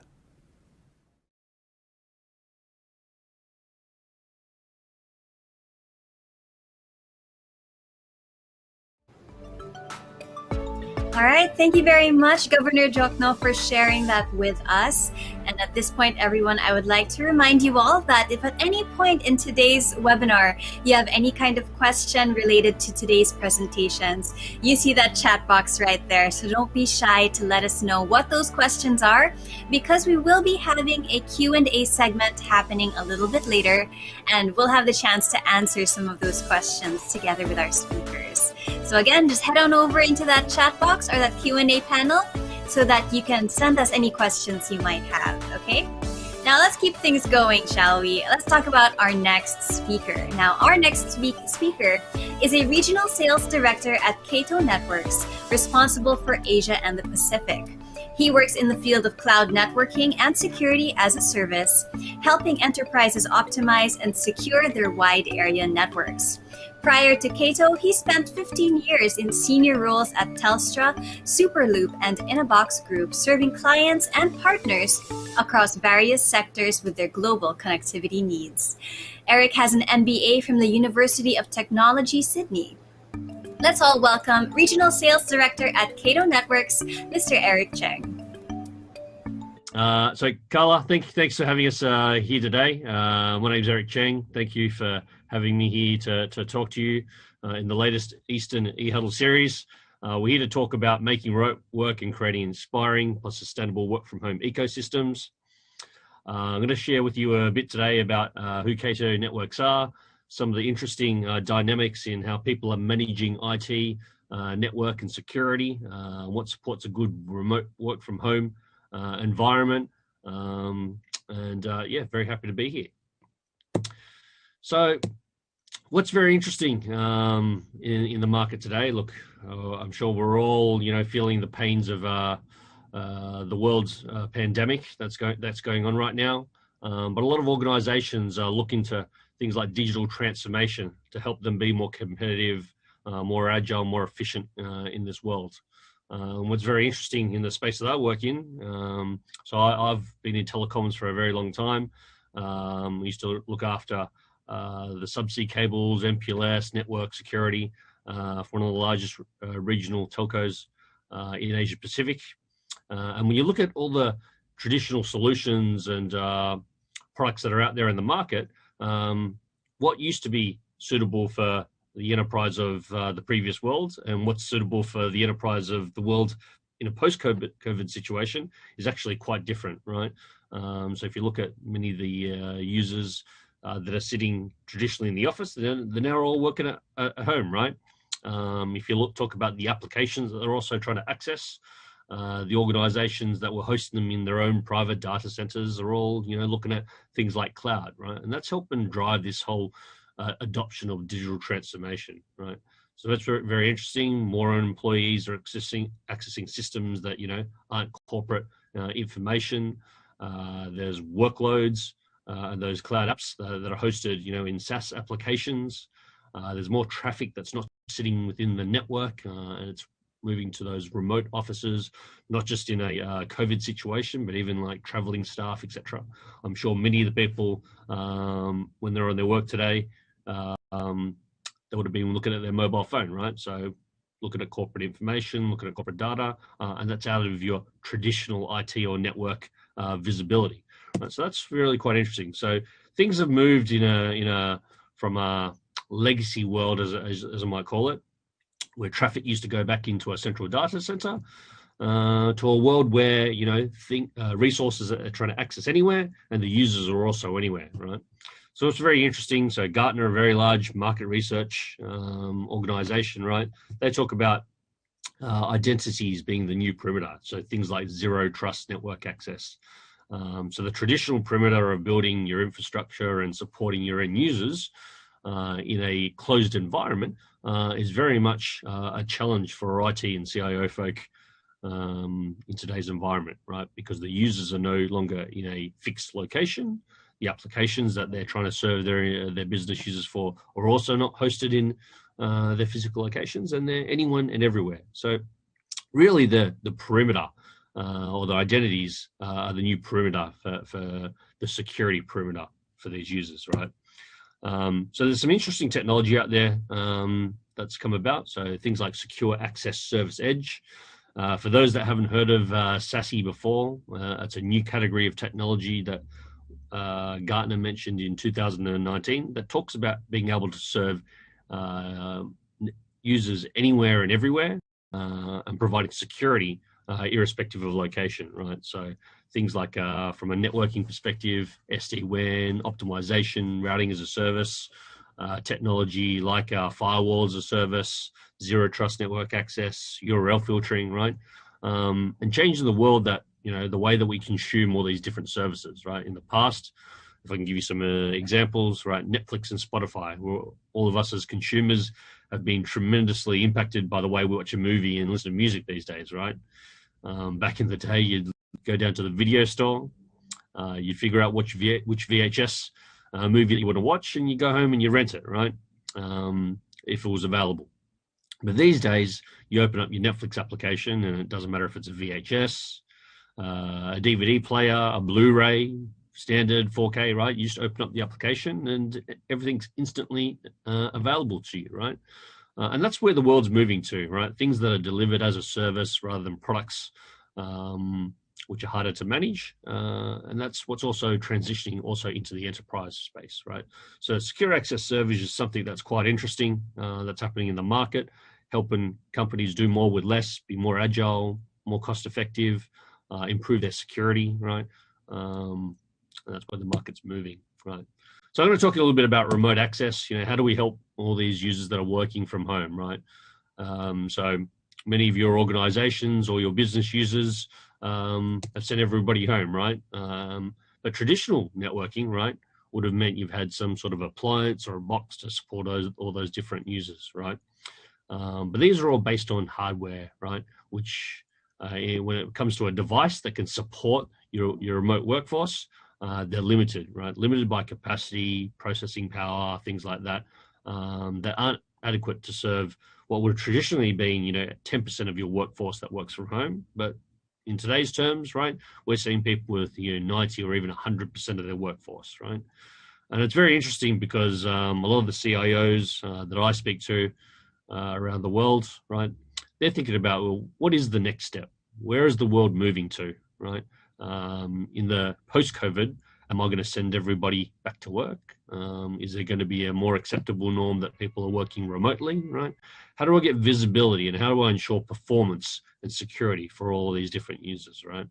All right, thank you very much, Governor Jokno, for sharing that with us. And at this point, everyone, I would like to remind you all that if at any point in today's webinar you have any kind of question related to today's presentations, you see that chat box right there. So don't be shy to let us know what those questions are, because we will be having a Q&A segment happening a little bit later, and we'll have the chance to answer some of those questions together with our speakers. So again, just head on over into that chat box or that Q&A panel so that you can send us any questions you might have, okay? Now let's keep things going, shall we? Let's talk about our next speaker. Now, our next speaker is a regional sales director at Cato Networks, responsible for Asia and the Pacific. He works in the field of cloud networking and security as a service, helping enterprises optimize and secure their wide area networks. Prior to Cato, he spent 15 years in senior roles at Telstra, Superloop, and Inabox Group, serving clients and partners across various sectors with their global connectivity needs. Eric has an MBA from the University of Technology, Sydney. Let's all welcome Regional Sales Director at Cato Networks, Mr. Eric Cheng. So Carla, thanks for having us here today. My name is Eric Cheng. Thank you for having me here to talk to you in the latest Eastern E-Huddle series. We're here to talk about making remote work and creating inspiring plus sustainable work from home ecosystems. I'm going to share with you a bit today about who Cato Networks are, some of the interesting dynamics in how people are managing IT, network and security, what supports a good remote work from home environment, yeah, very happy to be here. So what's very interesting in the market today, look, I'm sure we're all, feeling the pains of the world's pandemic that's going on right now. But a lot of organizations are looking to things like digital transformation to help them be more competitive, more agile, more efficient in this world. What's very interesting in the space that I work in, so I've been in telecoms for a very long time. We used to look after the subsea cables, MPLS, network security for one of the largest regional telcos in Asia Pacific. And when you look at all the traditional solutions and products that are out there in the market, what used to be suitable for the enterprise of the previous world and what's suitable for the enterprise of the world in a post-COVID situation is actually quite different, right? So if you look at many of the users that are sitting traditionally in the office, they're now all working at home, right? If you talk about the applications that they're also trying to access, the organizations that were hosting them in their own private data centers are all, looking at things like cloud, right? And that's helping drive this whole adoption of digital transformation, right? So that's very, very interesting. More employees are accessing systems that, aren't corporate information. There's workloads and those cloud apps that are hosted, in SaaS applications. There's more traffic that's not sitting within the network, and it's moving to those remote offices, not just in a COVID situation, but even like traveling staff, etc. I'm sure many of the people, when they're on their work today, they would have been looking at their mobile phone, right? So looking at corporate information, looking at corporate data, and that's out of your traditional IT or network visibility. Right? So that's really quite interesting. So things have moved from a legacy world, as I might call it, where traffic used to go back into a central data center, to a world where, resources are trying to access anywhere and the users are also anywhere, right? So it's very interesting. So Gartner, a very large market research organization, right? They talk about identities being the new perimeter. So things like zero trust network access. So the traditional perimeter of building your infrastructure and supporting your end users in a closed environment is very much a challenge for IT and CIO folk in today's environment, right? Because the users are no longer in a fixed location. The applications that they're trying to serve their business users for are also not hosted in their physical locations, and they're anyone and everywhere. So really the perimeter or the identities are the new perimeter for the security perimeter for these users, right? So there's some interesting technology out there that's come about. So things like Secure Access Service Edge. For those that haven't heard of SASE before, it's a new category of technology that Gartner mentioned in 2019 that talks about being able to serve users anywhere and everywhere and providing security irrespective of location, right? So things like from a networking perspective, SD-WAN, optimization, routing as a service, technology like firewall as a service, zero trust network access, URL filtering, right? And changing the world that, the way that we consume all these different services, right? In the past, if I can give you some examples, right? Netflix and Spotify, all of us as consumers have been tremendously impacted by the way we watch a movie and listen to music these days, right? Back in the day, you'd go down to the video store, you figure out which VHS movie that you want to watch, and you go home and you rent it, right? If it was available. But these days, you open up your Netflix application, and it doesn't matter if it's a VHS, a DVD player, a Blu-ray, standard 4K, right? You just open up the application, and everything's instantly available to you, right? And that's where the world's moving to, right? Things that are delivered as a service rather than products, which are harder to manage. And that's what's also transitioning also into the enterprise space, right? So secure access service is something that's quite interesting, that's happening in the market. helping companies do more with less, be more agile, more cost effective, improve their security, right? And that's where the market's moving, right? So I'm going to talk a little bit about remote access. How do we help all these users that are working from home, right? So many of your organizations or your business users have sent everybody home, right? But traditional networking, right, would have meant you've had some sort of appliance or a box to support all those different users, right? But these are all based on hardware, right? Which when it comes to a device that can support your remote workforce, they're limited, right? Limited by capacity, processing power, things like that, that aren't adequate to serve what would have traditionally been, 10% of your workforce that works from home. But in today's terms, right, we're seeing people with 90 or even 100% of their workforce, right? And it's very interesting because a lot of the CIOs that I speak to around the world, right, they're thinking about, well, what is the next step? Where is the world moving to, right? In the post-COVID, am I going to send everybody back to work? Is there going to be a more acceptable norm that people are working remotely, right? How do I get visibility and how do I ensure performance and security for all of these different users, right?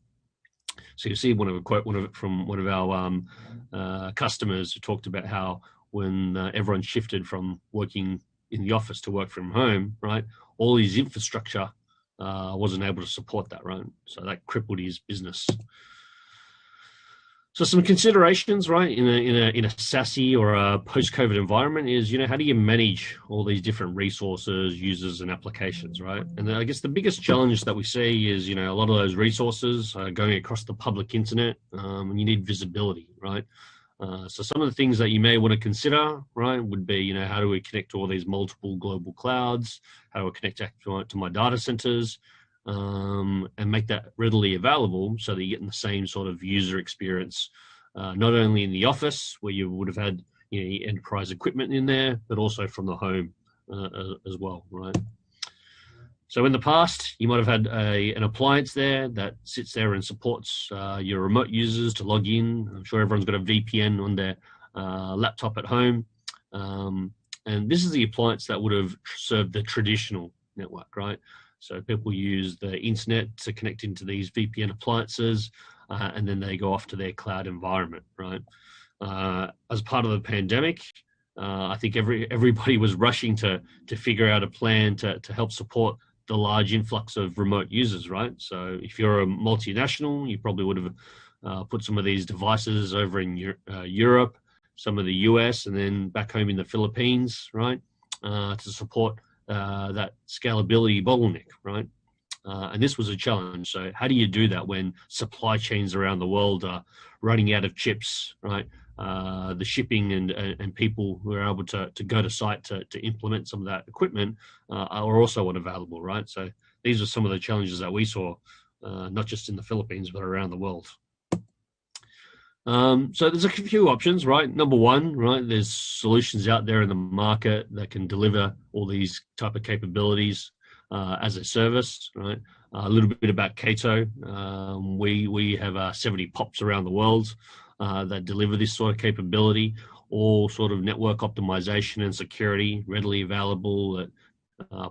So you see a quote from one of our customers who talked about how when everyone shifted from working in the office to work from home, right, all his infrastructure wasn't able to support that, right? So that crippled his business. So some considerations, right, in a SASE or a post-COVID environment is, how do you manage all these different resources, users, and applications, right? And I guess the biggest challenge that we see is, a lot of those resources are going across the public internet, and you need visibility, right? So some of the things that you may want to consider, right, would be, how do we connect to all these multiple global clouds? How do I connect to my data centers? And make that readily available so that you're getting the same sort of user experience, not only in the office where you would have had enterprise equipment in there, but also from the home as well, right? So in the past, you might have had an appliance there that sits there and supports your remote users to log in. I'm sure everyone's got a VPN on their laptop at home. And this is the appliance that would have served the traditional network, right? So people use the internet to connect into these VPN appliances, and then they go off to their cloud environment, right? As part of the pandemic, I think everybody was rushing to figure out a plan to help support the large influx of remote users, right? So if you're a multinational, you probably would have put some of these devices over in Europe, some of the US, and then back home in the Philippines, right? To support that scalability bottleneck, right? And this was a challenge. So how do you do that when supply chains around the world are running out of chips, right? The shipping and people who are able to go to site to implement some of that equipment are also unavailable, right? So these are some of the challenges that we saw, not just in the Philippines, but around the world. So there's a few options, right? Number one, right, there's solutions out there in the market that can deliver all these type of capabilities as a service, right? A little bit about Cato. We have 70 POPs around the world that deliver this sort of capability, all sort of network optimization and security, readily available at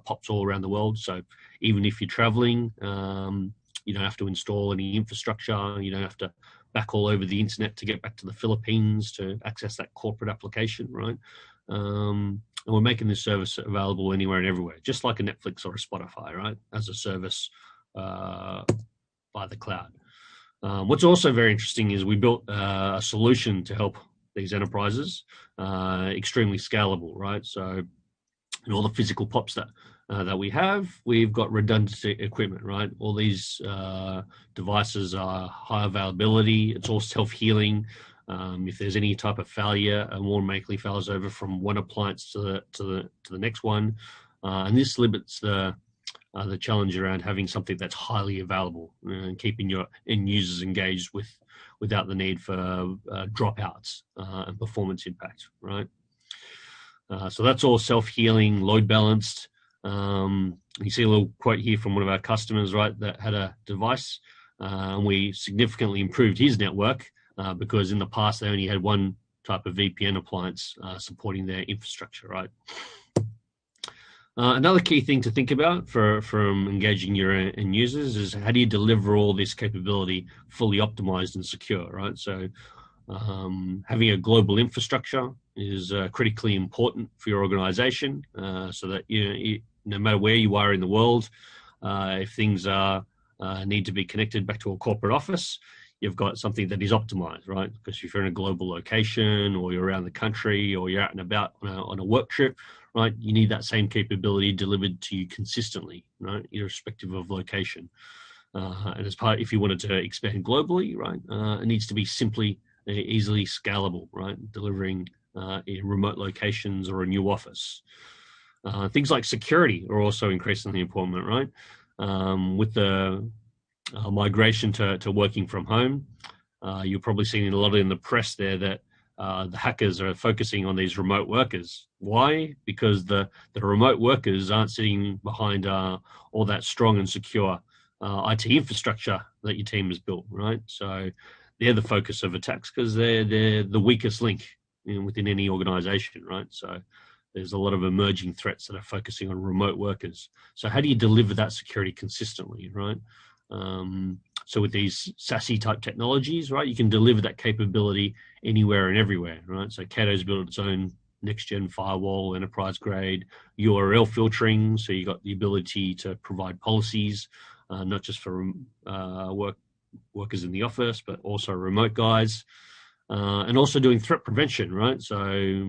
POPs all around the world. So even if you're traveling, you don't have to install any infrastructure. You don't have to back all over the internet to get back to the Philippines to access that corporate application, right? And we're making this service available anywhere and everywhere, just like a Netflix or a Spotify, right? As a service by the cloud. What's also very interesting is we built a solution to help these enterprises, extremely scalable, right? So in all the physical POPs that we have, we've got redundant equipment, right? All these devices are high availability. It's all self-healing. If there's any type of failure, it automatically fails over from one appliance to the next one, and this limits the challenge around having something that's highly available and keeping your end users engaged without the need for dropouts and performance impact, right? So that's all self-healing, load balanced. You see a little quote here from one of our customers, right, that had a device, and we significantly improved his network because in the past they only had one type of VPN appliance supporting their infrastructure, right? Another key thing to think about from engaging your end users is how do you deliver all this capability fully optimized and secure, right? So having a global infrastructure is critically important for your organization, so that no matter where you are in the world, if things need to be connected back to a corporate office, you've got something that is optimized, right? Because if you're in a global location or you're around the country or you're out and about on a work trip, right, you need that same capability delivered to you consistently, right, irrespective of location. And as part, if you wanted to expand globally, right, it needs to be simply easily scalable, right, delivering in remote locations or a new office. Things like security are also increasingly important, right? With the migration to working from home, you're probably seeing a lot in the press there that the hackers are focusing on these remote workers. Why? Because the remote workers aren't sitting behind all that strong and secure IT infrastructure that your team has built, right? So they're the focus of attacks because they're the weakest link within any organization, right? So there's a lot of emerging threats that are focusing on remote workers. So how do you deliver that security consistently, right? So with these SASE type technologies, right, you can deliver that capability anywhere and everywhere, right? So Cato's built its own next-gen firewall, enterprise-grade URL filtering, so you got the ability to provide policies, not just for workers in the office, but also remote guys. And also doing threat prevention, right? So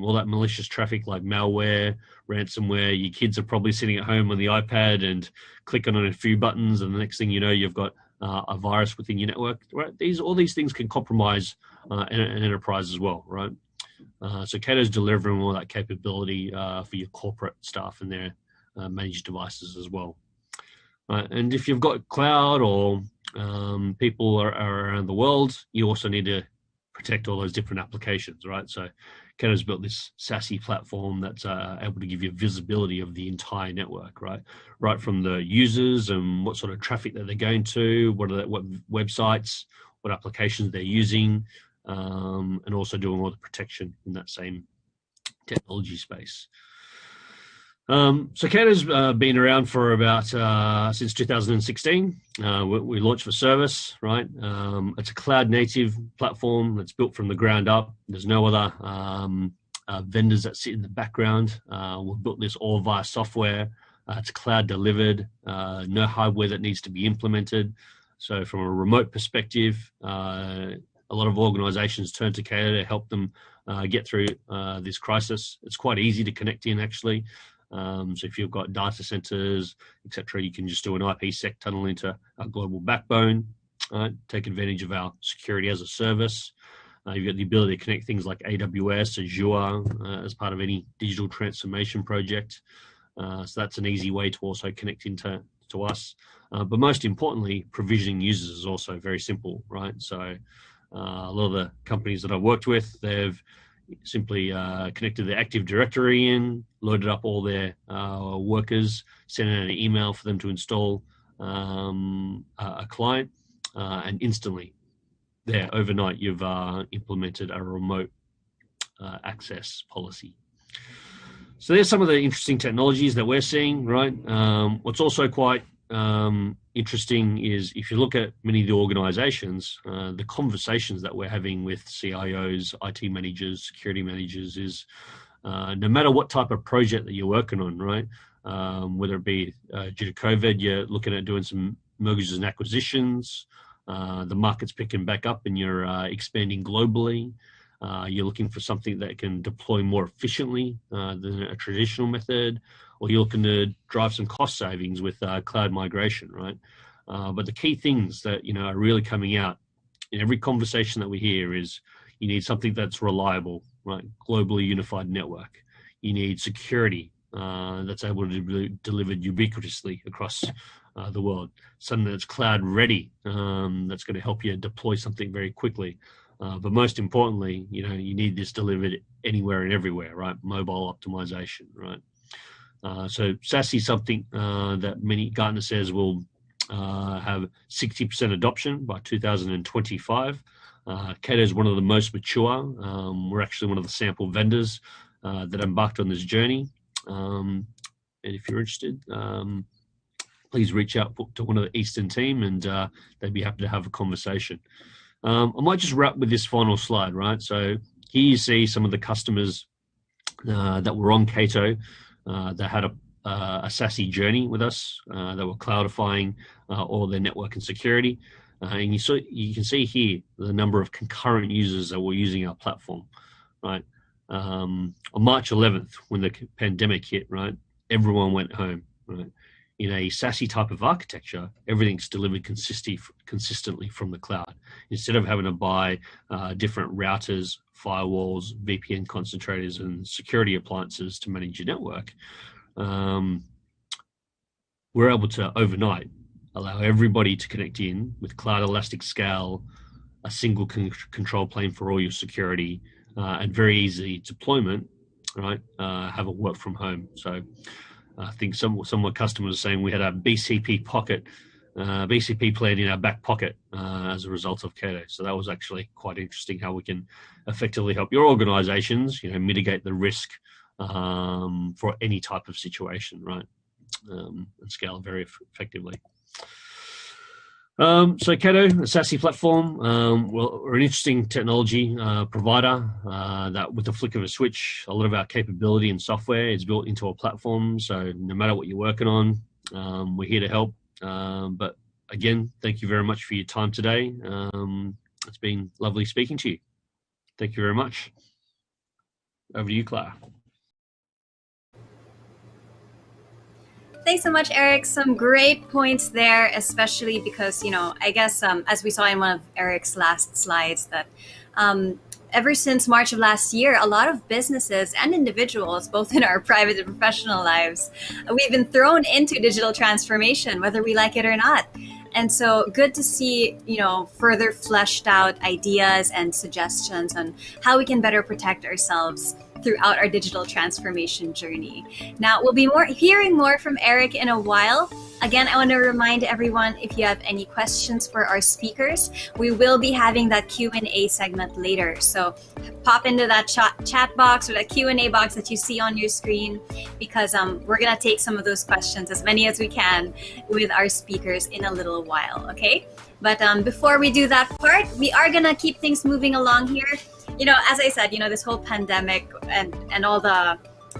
all that malicious traffic like malware, ransomware, your kids are probably sitting at home on the iPad and clicking on a few buttons, and the next thing you know, you've got a virus within your network, right? All these things can compromise an enterprise as well, right? So Cato's delivering all that capability for your corporate staff and their managed devices as well. And if you've got cloud or people are around the world, you also need to protect all those different applications, right? So Cato's built this SASE platform that's able to give you visibility of the entire network, right? Right from the users and what sort of traffic that they're going to, what websites, what applications they're using, and also doing all the protection in that same technology space. So Cato's been around for about since 2016. We launched for service, right? It's a cloud-native platform that's built from the ground up. There's no other vendors that sit in the background. We've built this all via software. It's cloud-delivered, no hardware that needs to be implemented. So from a remote perspective, a lot of organizations turn to Cato to help them get through this crisis. It's quite easy to connect in, actually. So if you've got data centers, etc., you can just do an IPsec tunnel into our global backbone, take advantage of our security as a service. You've got the ability to connect things like AWS, Azure, as part of any digital transformation project. So that's an easy way to also connect into us. But most importantly, provisioning users is also very simple, right? So a lot of the companies that I've worked with, they've simply connected the Active Directory in, loaded up all their workers, sent out an email for them to install a client, and instantly, there, overnight, you've implemented a remote access policy. So there's some of the interesting technologies that we're seeing, right? What's also quite interesting is if you look at many of the organizations, the conversations that we're having with CIOs, IT managers, security managers is no matter what type of project that you're working on, right? Whether it be due to COVID, you're looking at doing some mergers and acquisitions, the market's picking back up and you're expanding globally. You're looking for something that can deploy more efficiently than a traditional method, or you're looking to drive some cost savings with cloud migration, right? But the key things that are really coming out in every conversation that we hear is you need something that's reliable, right? Globally unified network. You need security that's able to be delivered ubiquitously across the world. Something that's cloud ready, that's going to help you deploy something very quickly. But most importantly, you need this delivered anywhere and everywhere, right? Mobile optimization, right? So SASE is something that Gartner says will have 60% adoption by 2025. Cato is one of the most mature. We're actually one of the sample vendors that embarked on this journey. And if you're interested, please reach out to one of the Eastern team, and they'd be happy to have a conversation. I might just wrap with this final slide, right? So here you see some of the customers that were on Cato that had a SASE journey with us, that were cloudifying all their network and security. And you can see here the number of concurrent users that were using our platform, right? On March 11th, when the pandemic hit, right, everyone went home, right? In a SASE type of architecture, everything's delivered consistently from the cloud. Instead of having to buy different routers, firewalls, VPN concentrators, and security appliances to manage your network, we're able to overnight allow everybody to connect in with cloud elastic scale, a single control plane for all your security, and very easy deployment, right? Have a work from home. So I think some of my customers are saying we had a BCP plan in our back pocket as a result of Cato. So that was actually quite interesting how we can effectively help your organizations, mitigate the risk for any type of situation, right? And scale very effectively. So Cato, a SASE platform, we're an interesting technology provider that with the flick of a switch, a lot of our capability and software is built into a platform. So no matter what you're working on, we're here to help. But again, thank you very much for your time today. It's been lovely speaking to you. Thank you very much. Over to you, Clara. Thanks so much, Eric. Some great points there, especially because, I guess as we saw in one of Eric's last slides, that ever since March of last year, a lot of businesses and individuals, both in our private and professional lives, we've been thrown into digital transformation, whether we like it or not. And so good to see, further fleshed out ideas and suggestions on how we can better protect ourselves throughout our digital transformation journey. Now, we'll be hearing more from Eric in a while. Again, I want to remind everyone, if you have any questions for our speakers, we will be having that Q&A segment later. So pop into that chat box or that Q&A box that you see on your screen, because we're going to take some of those questions, as many as we can, with our speakers in a little while, okay? But before we do that part, we are going to keep things moving along here. As I said, this whole pandemic and all the,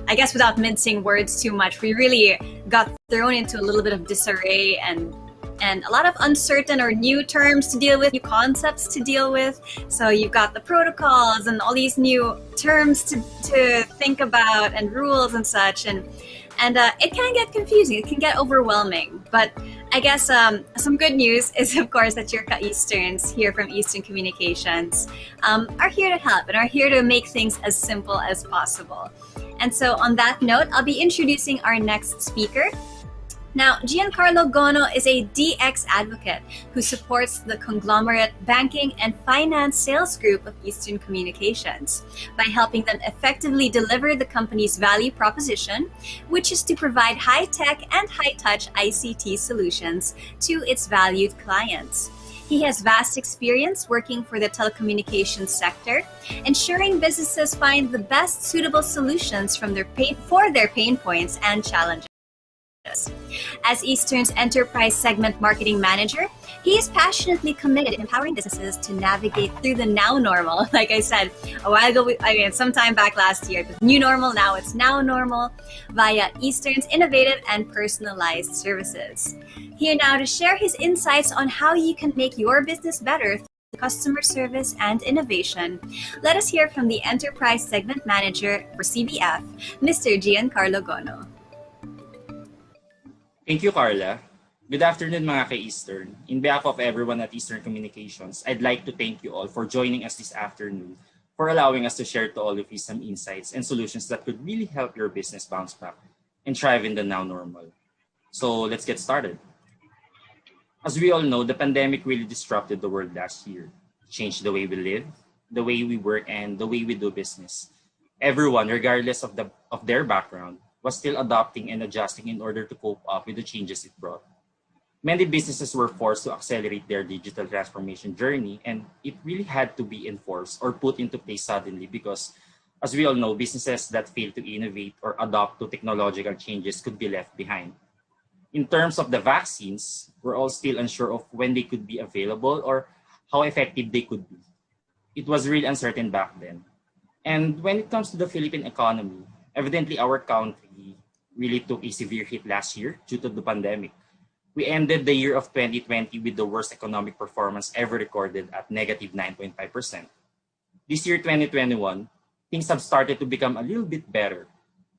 I guess without mincing words too much, we really got thrown into a little bit of disarray and a lot of uncertain or new terms to deal with, new concepts to deal with. So you've got the protocols and all these new terms to think about and rules and such. And it can get confusing. It can get overwhelming. But I guess some good news is, of course, that your Easterns here from Eastern Communications are here to help and are here to make things as simple as possible. And so on that note, I'll be introducing our next speaker. Now, Giancarlo Gono is a DX advocate who supports the conglomerate banking and finance sales group of Eastern Communications by helping them effectively deliver the company's value proposition, which is to provide high-tech and high-touch ICT solutions to its valued clients. He has vast experience working for the telecommunications sector, ensuring businesses find the best suitable solutions for their pain points and challenges. As Eastern's enterprise segment marketing manager, he is passionately committed to empowering businesses to navigate through the now normal. Like I said a while ago, sometime back last year, it was new normal, now it's now normal, via Eastern's innovative and personalized services. Here now to share his insights on how you can make your business better through customer service and innovation. Let us hear from the enterprise segment manager for CBF, Mr. Giancarlo Gono. Thank you, Carla. Good afternoon, mga ka-Eastern. In behalf of everyone at Eastern Communications, I'd like to thank you all for joining us this afternoon, for allowing us to share to all of you some insights and solutions that could really help your business bounce back and thrive in the now normal. So let's get started. As we all know, the pandemic really disrupted the world last year, changed the way we live, the way we work, and the way we do business. Everyone, regardless of their background, was still adapting and adjusting in order to cope up with the changes it brought. Many businesses were forced to accelerate their digital transformation journey, and it really had to be enforced or put into place suddenly because As we all know, businesses that fail to innovate or adapt to technological changes could be left behind. In terms of the vaccines, we're all still unsure of when they could be available or how effective they could be. It was really uncertain back then. And when it comes to the Philippine economy, evidently our country really took a severe hit last year due to the pandemic. We ended the year of 2020 with the worst economic performance ever recorded at negative 9.5%. This year, 2021, things have started to become a little bit better,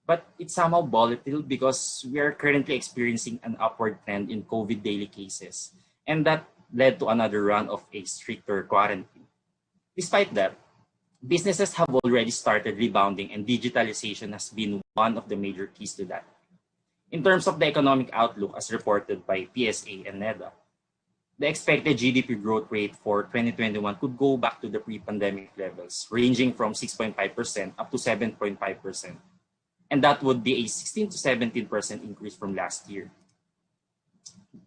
but it's somehow volatile because we are currently experiencing an upward trend in COVID daily cases, and that led to another run of a stricter quarantine. Despite that, businesses have already started rebounding, and digitalization has been one of the major keys to that. In terms of the economic outlook, as reported by PSA and NEDA, the expected GDP growth rate for 2021 could go back to the pre-pandemic levels, ranging from 6.5% up to 7.5%. And that would be a 16 to 17% increase from last year.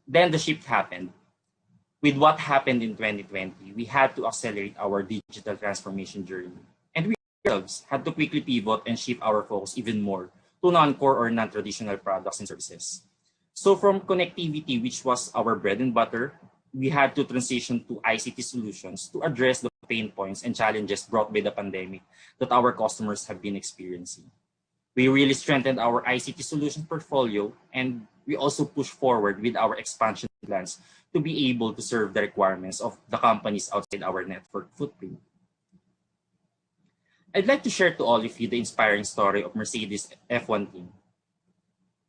Then the shift happened. With what happened in 2020, we had to accelerate our digital transformation journey. And we ourselves had to quickly pivot and shift our focus even more to non-core or non-traditional products and services. So from connectivity, which was our bread and butter, we had to transition to ICT solutions to address the pain points and challenges brought by the pandemic that our customers have been experiencing. We really strengthened our ICT solution portfolio, and we also pushed forward with our expansion plans to be able to serve the requirements of the companies outside our network footprint. I'd like to share to all of you the inspiring story of Mercedes F1 team.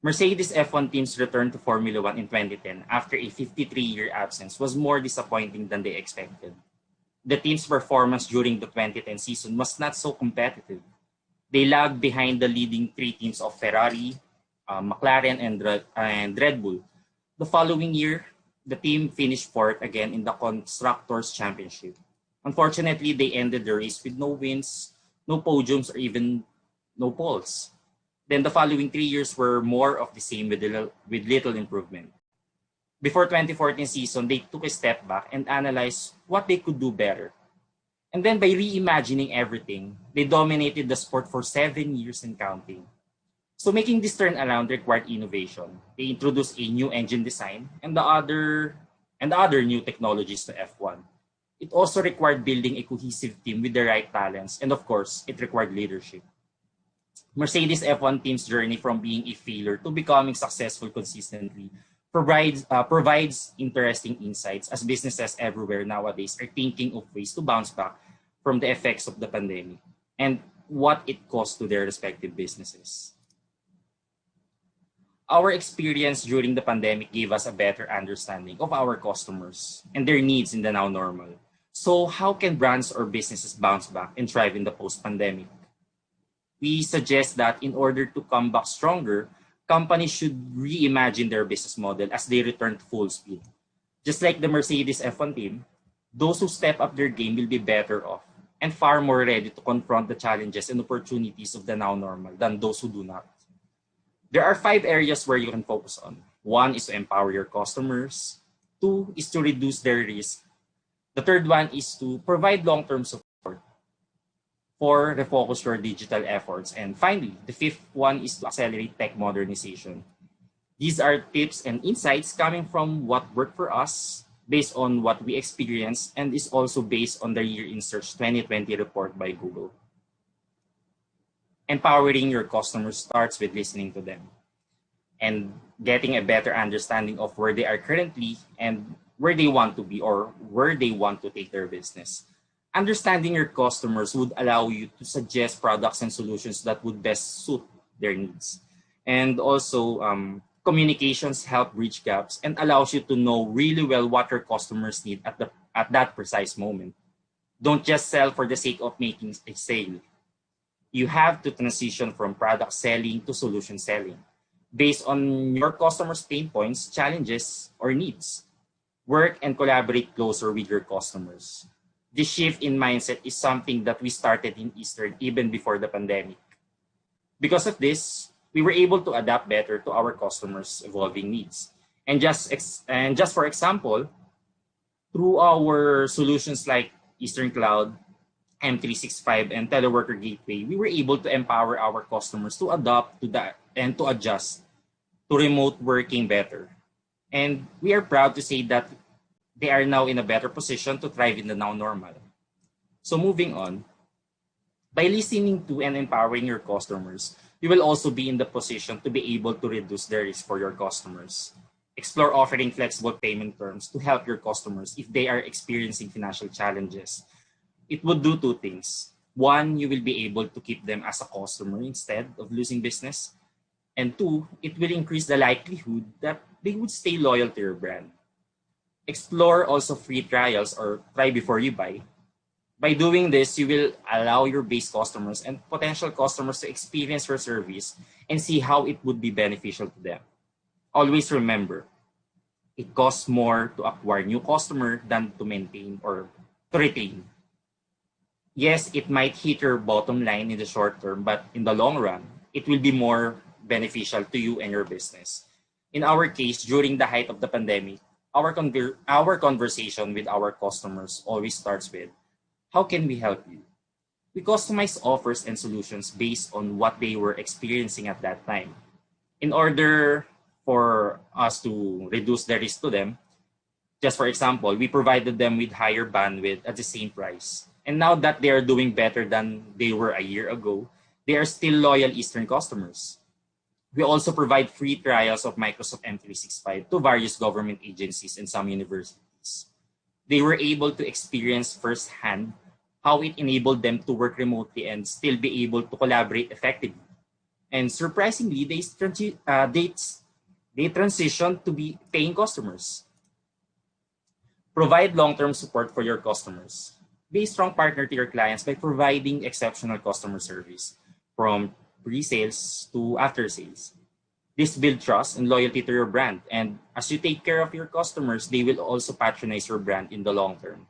Mercedes F1 team's return to Formula One in 2010 after a 53-year absence was more disappointing than they expected. The team's performance during the 2010 season was not so competitive. They lagged behind the leading three teams of Ferrari, McLaren, and Red Bull. The following year, the team finished fourth again in the Constructors' Championship. Unfortunately, they ended the race with no wins, no podiums, or even no poles. Then the following 3 years were more of the same with little improvement. Before 2014 season, they took a step back and analyzed what they could do better. And then by reimagining everything, they dominated the sport for 7 years and counting. So making this turnaround required innovation. They introduced a new engine design and the other new technologies to F1. It also required building a cohesive team with the right talents, and of course, it required leadership. Mercedes F1 team's journey from being a failure to becoming successful consistently provides interesting insights as businesses everywhere nowadays are thinking of ways to bounce back from the effects of the pandemic and what it cost to their respective businesses. Our experience during the pandemic gave us a better understanding of our customers and their needs in the now normal. So how can brands or businesses bounce back and thrive in the post-pandemic? We suggest that in order to come back stronger, companies should reimagine their business model as they return to full speed. Just like the Mercedes F1 team, those who step up their game will be better off and far more ready to confront the challenges and opportunities of the now normal than those who do not. There are 5 areas where you can focus on. 1 is to empower your customers. 2 is to reduce their risk. The third one is to provide long-term support. 4, refocus your digital efforts. And finally, the 5th one is to accelerate tech modernization. These are tips and insights coming from what worked for us based on what we experienced and is also based on the Year in Search 2020 report by Google. Empowering your customers starts with listening to them and getting a better understanding of where they are currently and where they want to be or where they want to take their business. Understanding your customers would allow you to suggest products and solutions that would best suit their needs. And also, communications help bridge gaps and allows you to know really well what your customers need at that precise moment. Don't just sell for the sake of making a sale. You have to transition from product selling to solution selling based on your customers' pain points, challenges, or needs. Work and collaborate closer with your customers. This shift in mindset is something that we started in Eastern even before the pandemic. Because of this, we were able to adapt better to our customers' evolving needs. And just for example, through our solutions like Eastern Cloud M365 and Teleworker Gateway, we were able to empower our customers to adopt to that and to adjust to remote working better. And we are proud to say that they are now in a better position to thrive in the now normal. So moving on, by listening to and empowering your customers, you will also be in the position to be able to reduce the risk for your customers. Explore offering flexible payment terms to help your customers if they are experiencing financial challenges. It would do two things. One, you will be able to keep them as a customer instead of losing business. And two, it will increase the likelihood that they would stay loyal to your brand. Explore also free trials or try before you buy. By doing this, you will allow your base customers and potential customers to experience your service and see how it would be beneficial to them. Always remember, it costs more to acquire new customer than to maintain or to retain. Yes, it might hit your bottom line in the short term, but in the long run, it will be more beneficial to you and your business. In our case, during the height of the pandemic, our conversation with our customers always starts with, how can we help you? We customize offers and solutions based on what they were experiencing at that time. In order for us to reduce the risk to them, just for example, we provided them with higher bandwidth at the same price. And now that they are doing better than they were a year ago, they are still loyal Eastern customers. We also provide free trials of Microsoft M365 to various government agencies and some universities. They were able to experience firsthand how it enabled them to work remotely and still be able to collaborate effectively. And surprisingly, they transitioned to be paying customers. Provide long-term support for your customers. Be a strong partner to your clients by providing exceptional customer service from pre-sales to after-sales. This builds trust and loyalty to your brand. And as you take care of your customers, they will also patronize your brand in the long term.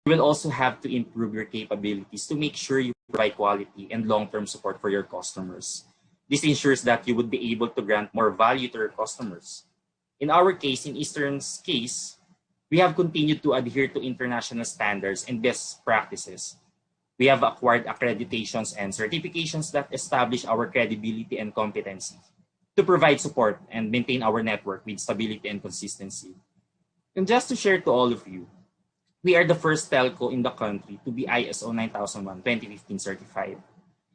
You will also have to improve your capabilities to make sure you provide quality and long-term support for your customers. This ensures that you would be able to grant more value to your customers. In our case, in Eastern's case, we have continued to adhere to international standards and best practices. We have acquired accreditations and certifications that establish our credibility and competency to provide support and maintain our network with stability and consistency. And just to share to all of you, we are the first telco in the country to be ISO 9001-2015 certified.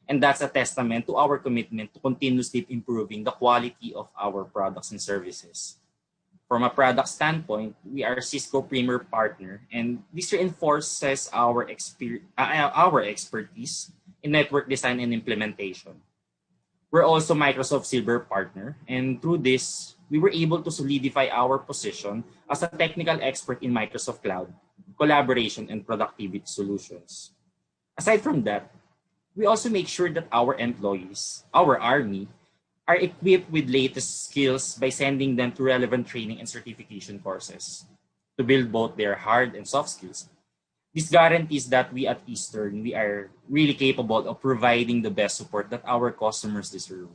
And that's a testament to our commitment to continuously improving the quality of our products and services. From a product standpoint, we are Cisco Premier Partner, and this reinforces our expertise in network design and implementation. We're also Microsoft Silver Partner, and through this, we were able to solidify our position as a technical expert in Microsoft Cloud, collaboration, and productivity solutions. Aside from that, we also make sure that our employees, our army, are equipped with latest skills by sending them to relevant training and certification courses to build both their hard and soft skills. This guarantees that we at Eastern, we are really capable of providing the best support that our customers deserve.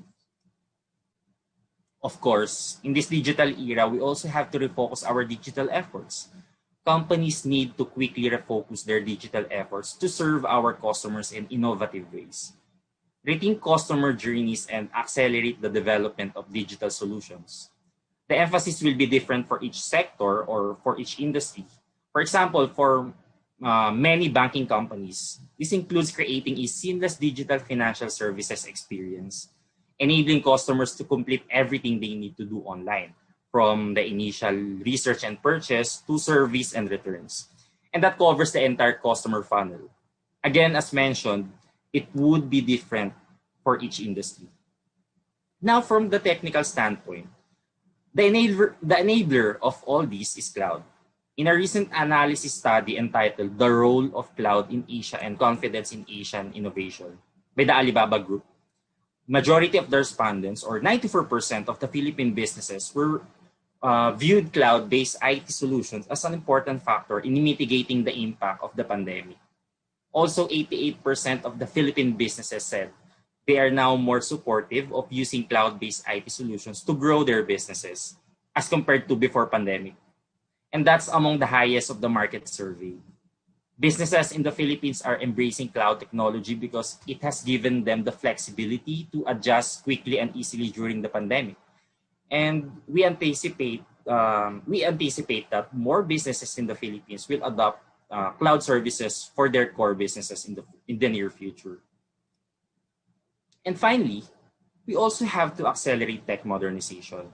Of course, in this digital era, we also have to refocus our digital efforts. Companies need to quickly refocus their digital efforts to serve our customers in innovative ways, rethink customer journeys, and accelerate the development of digital solutions. The emphasis will be different for each sector or for each industry. For example, for many banking companies, this includes creating a seamless digital financial services experience, enabling customers to complete everything they need to do online, from the initial research and purchase to service and returns. And that covers the entire customer funnel. Again, as mentioned, it would be different for each industry. Now, from the technical standpoint, the enabler of all this is cloud. In a recent analysis study entitled The Role of Cloud in Asia and Confidence in Asian Innovation by the Alibaba Group, majority of the respondents, or 94% of the Philippine businesses, were viewed cloud-based IT solutions as an important factor in mitigating the impact of the pandemic. Also, 88% of the Philippine businesses said they are now more supportive of using cloud-based IT solutions to grow their businesses as compared to before pandemic. And that's among the highest of the market survey. Businesses in the Philippines are embracing cloud technology because it has given them the flexibility to adjust quickly and easily during the pandemic. And we anticipate that more businesses in the Philippines will adopt cloud services for their core businesses in the near future. And finally, we also have to accelerate tech modernization.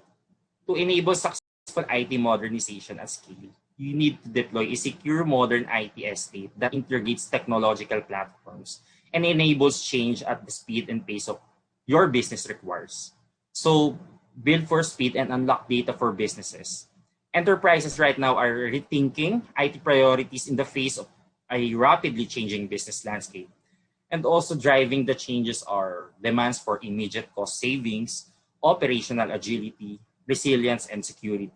To enable successful IT modernization at scale, you need to deploy a secure modern IT estate that integrates technological platforms and enables change at the speed and pace of your business requires. So build for speed and unlock data for businesses. Enterprises right now are rethinking IT priorities in the face of a rapidly changing business landscape. And also driving the changes are demands for immediate cost savings, operational agility, resilience, and security.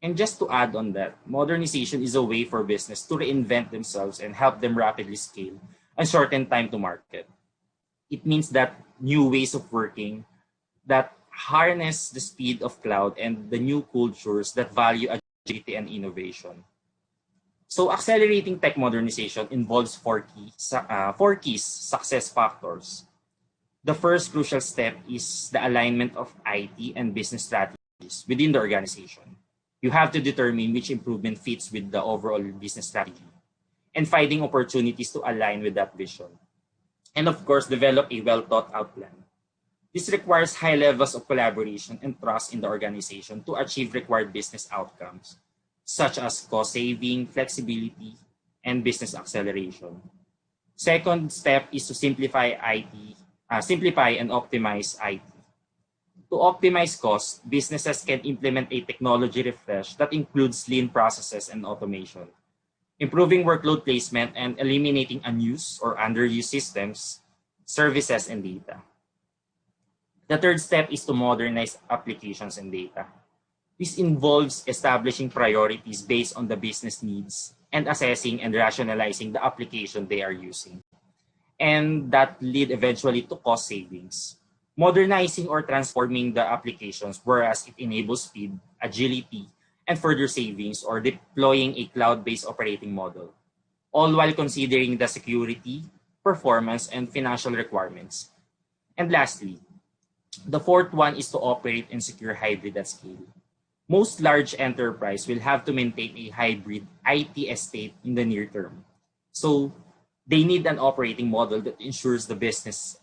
And just to add on that, modernization is a way for business to reinvent themselves and help them rapidly scale and shorten time to market. It means that new ways of working that harness the speed of cloud and the new cultures that value agility and innovation. So accelerating tech modernization involves four keys success factors. The first crucial step is the alignment of IT and business strategies within the organization. You have to determine which improvement fits with the overall business strategy and finding opportunities to align with that vision. And of course, develop a well thought out plan. This requires high levels of collaboration and trust in the organization to achieve required business outcomes, such as cost saving, flexibility, and business acceleration. Second step is to simplify and optimize IT. To optimize costs, businesses can implement a technology refresh that includes lean processes and automation, improving workload placement and eliminating unused or underused systems, services, and data. The third step is to modernize applications and data. This involves establishing priorities based on the business needs and assessing and rationalizing the application they are using. And that lead eventually to cost savings. Modernizing or transforming the applications, whereas it enables speed, agility, and further savings, or deploying a cloud-based operating model, all while considering the security, performance, and financial requirements. And lastly, the fourth one is to operate and secure hybrid at scale. Most large enterprise will have to maintain a hybrid IT estate in the near term. So they need an operating model that ensures the business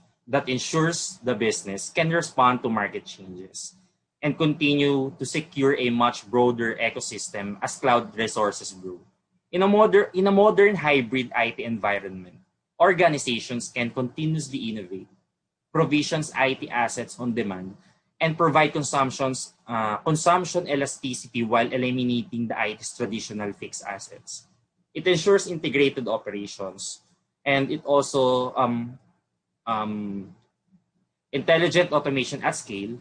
can respond to market changes and continue to secure a much broader ecosystem as cloud resources grow. In a modern hybrid IT environment, organizations can continuously innovate, provisions IT assets on demand, and provide consumption elasticity while eliminating the IT's traditional fixed assets. It ensures integrated operations, and it also intelligent automation at scale,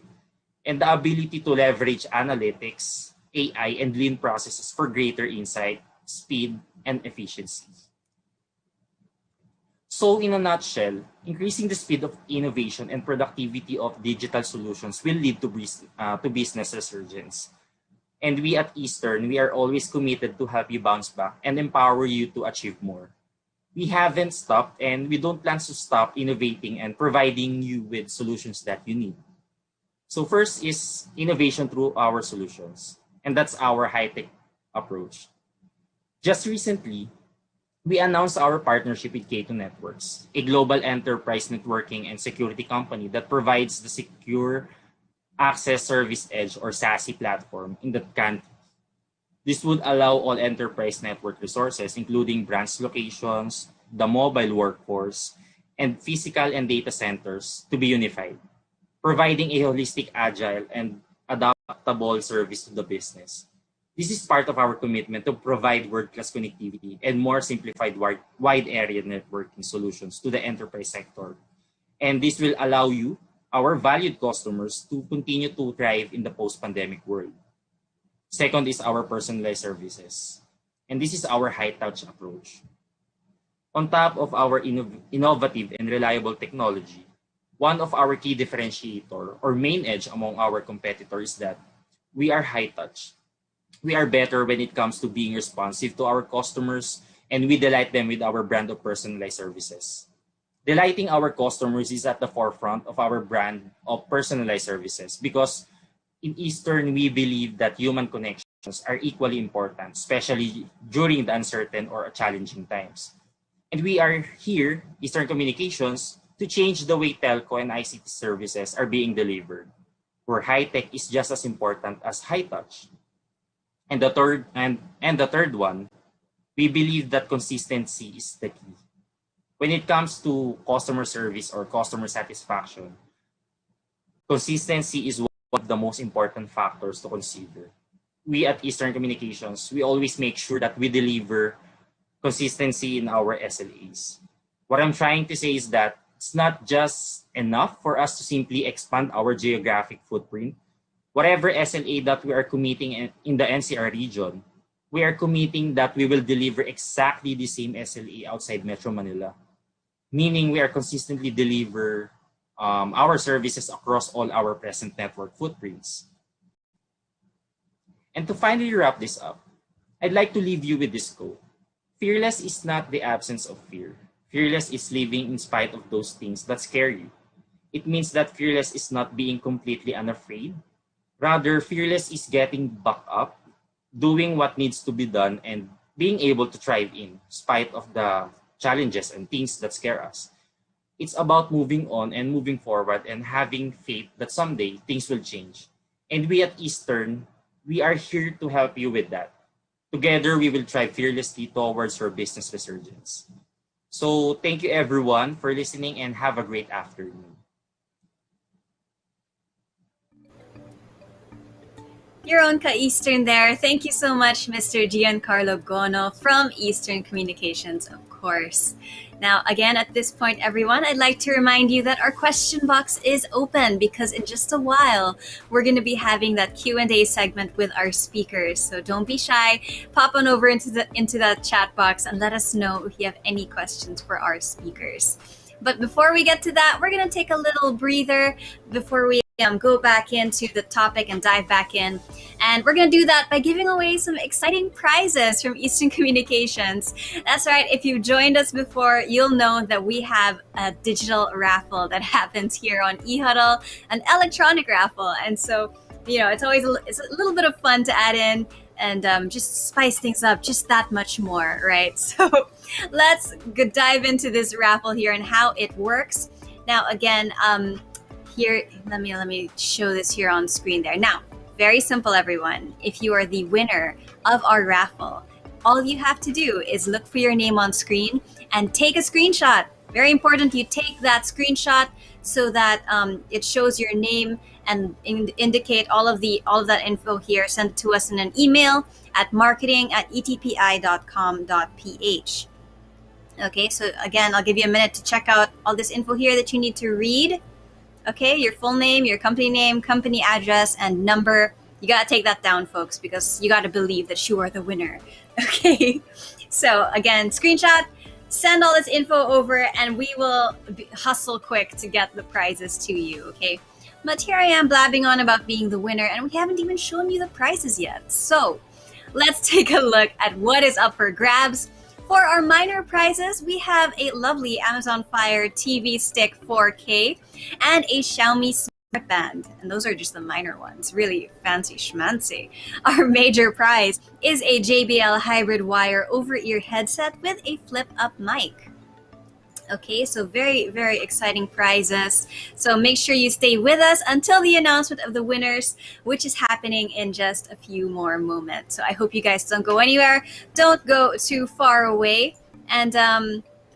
and the ability to leverage analytics, AI, and lean processes for greater insight, speed, and efficiency. So in a nutshell, increasing the speed of innovation and productivity of digital solutions will lead to business resurgence. And we at Eastern, we are always committed to help you bounce back and empower you to achieve more. We haven't stopped and we don't plan to stop innovating and providing you with solutions that you need. So first is innovation through our solutions, and that's our high-tech approach. Just recently, we announced our partnership with K2 Networks, a global enterprise networking and security company that provides the secure access service edge or SASE platform in the country. This would allow all enterprise network resources, including branch locations, the mobile workforce, and physical and data centers to be unified, providing a holistic, agile, and adaptable service to the business. This is part of our commitment to provide world-class connectivity and more simplified wide area networking solutions to the enterprise sector. And this will allow you, our valued customers, to continue to thrive in the post-pandemic world. Second is our personalized services. And this is our high-touch approach. On top of our innovative and reliable technology, one of our key differentiator or main edge among our competitors is that we are high-touch. We are better when it comes to being responsive to our customers and we delight them with our brand of personalized services. Delighting our customers is at the forefront of our brand of personalized services because in Eastern, we believe that human connections are equally important, especially during the uncertain or challenging times. And we are here, Eastern Communications, to change the way telco and ICT services are being delivered, where high tech is just as important as high touch. And the third one, we believe that consistency is the key. When it comes to customer service or customer satisfaction, consistency is one of the most important factors to consider. We at Eastern Communications, we always make sure that we deliver consistency in our SLAs. What I'm trying to say is that it's not just enough for us to simply expand our geographic footprint. Whatever SLA that we are committing in the NCR region, we are committing that we will deliver exactly the same SLA outside Metro Manila, meaning we are consistently deliver our services across all our present network footprints. And to finally wrap this up, I'd like to leave you with this quote. Fearless is not the absence of fear. Fearless is living in spite of those things that scare you. It means that fearless is not being completely unafraid. Rather, fearless is getting back up, doing what needs to be done, and being able to thrive in spite of the challenges and things that scare us. It's about moving on and moving forward and having faith that someday things will change. And we at Eastern, we are here to help you with that. Together, we will thrive fearlessly towards your business resurgence. So thank you everyone for listening and have a great afternoon. Your own ka-Eastern there. Thank you so much, Mr. Giancarlo Gono from Eastern Communications, of course. Now, again, at this point, everyone, I'd like to remind you that our question box is open because in just a while, we're going to be having that Q&A segment with our speakers. So don't be shy. Pop on over into that chat box and let us know if you have any questions for our speakers. But before we get to that, we're going to take a little breather before we go back into the topic and dive back in. And we're going to do that by giving away some exciting prizes from Eastern Communications. That's right. If you've joined us before, you'll know that we have a digital raffle that happens here on E-Huddle, an electronic raffle. And so, it's always it's a little bit of fun to add in and just spice things up just that much more, right? So let's dive into this raffle here and how it works. Now, again, here, let me show this here on screen there. Now, very simple, everyone. If you are the winner of our raffle, all you have to do is look for your name on screen and take a screenshot. Very important, you take that screenshot so that it shows your name and indicate all of that info here. Send it to us in an email at marketing@etpi.com.ph. Okay, so again, I'll give you a minute to check out all this info here that you need to read. Okay, your full name, your company address, and number. You got to take that down, folks, because you got to believe that you are the winner. Okay, so again, screenshot, send all this info over, and we will hustle quick to get the prizes to you, okay? But here I am blabbing on about being the winner, and we haven't even shown you the prizes yet. So let's take a look at what is up for grabs. For our minor prizes, we have a lovely Amazon Fire TV Stick 4K and a Xiaomi Smart Band. And those are just the minor ones, really fancy schmancy. Our major prize is a JBL hybrid wire over-ear headset with a flip-up mic. Okay, so very, very exciting prizes. So make sure you stay with us until the announcement of the winners, which is happening in just a few more moments. So I hope you guys don't go anywhere. Don't go too far away. And,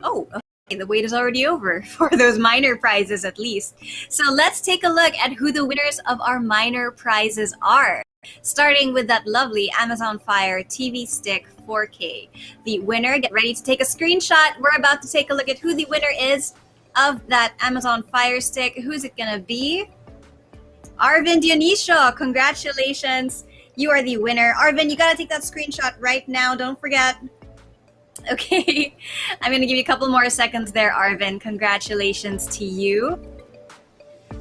okay, the wait is already over for those minor prizes at least. So let's take a look at who the winners of our minor prizes are. Starting with that lovely Amazon Fire TV Stick 4K. The winner, get ready to take a screenshot. We're about to take a look at who the winner is of that Amazon Fire Stick. Who's it gonna be? Arvin Dionisio, congratulations. You are the winner. Arvin, you gotta take that screenshot right now, don't forget. Okay, I'm gonna give you a couple more seconds there, Arvin. Congratulations to you.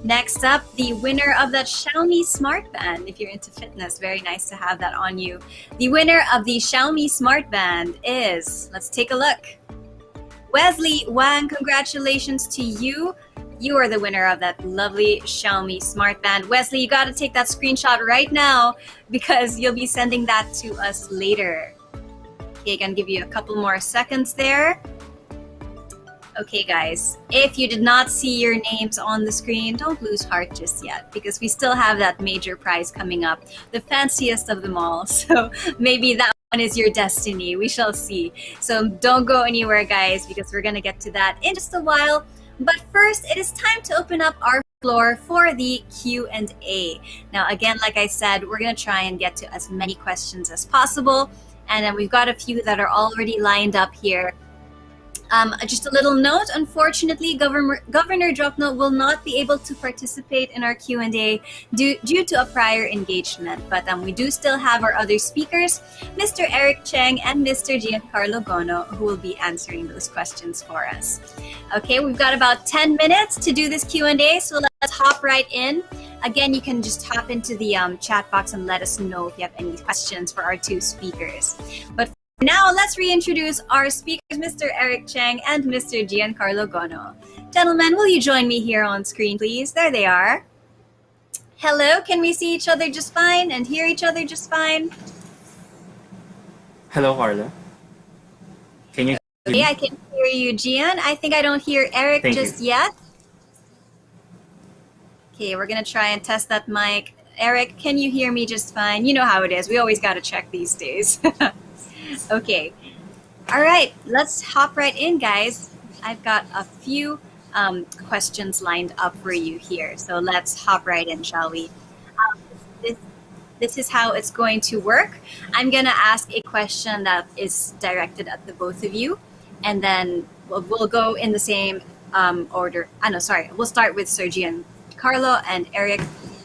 Next up, the winner of that Xiaomi Smart Band. If you're into fitness, very nice to have that on you. The winner of the Xiaomi Smart Band is, let's take a look. Wesley Wang, congratulations to you. You are the winner of that lovely Xiaomi Smart Band. Wesley, you got to take that screenshot right now because you'll be sending that to us later. Okay, I'm going to give you a couple more seconds there. Okay, guys, if you did not see your names on the screen, don't lose heart just yet because we still have that major prize coming up, the fanciest of them all. So maybe that one is your destiny. We shall see. So don't go anywhere, guys, because we're going to get to that in just a while. But first, it is time to open up our floor for the Q&A. Now, again, like I said, we're going to try and get to as many questions as possible. And then we've got a few that are already lined up here. Just a little note, unfortunately, Governor Jokno will not be able to participate in our Q&A due to a prior engagement. But we do still have our other speakers, Mr. Eric Cheng and Mr. Giancarlo Gono, who will be answering those questions for us. Okay, we've got about 10 minutes to do this Q&A, so let's hop right in. Again, you can just hop into the chat box and let us know if you have any questions for our two speakers. But now, let's reintroduce our speakers, Mr. Eric Cheng and Mr. Giancarlo Gono. Gentlemen, will you join me here on screen, please? There they are. Hello, can we see each other just fine and hear each other just fine? Hello, Carla. Can you hear me? Okay, I can hear you, Gian. I think I don't hear Eric just yet. Okay, we're going to try and test that mic. Eric, can you hear me just fine? You know how it is. We always got to check these days. Okay. All right. Let's hop right in, guys. I've got a few questions lined up for you here. So let's hop right in, shall we? This is how it's going to work. I'm going to ask a question that is directed at the both of you. And then we'll go in the same order. We'll start with Sergi and Carlo and Eric.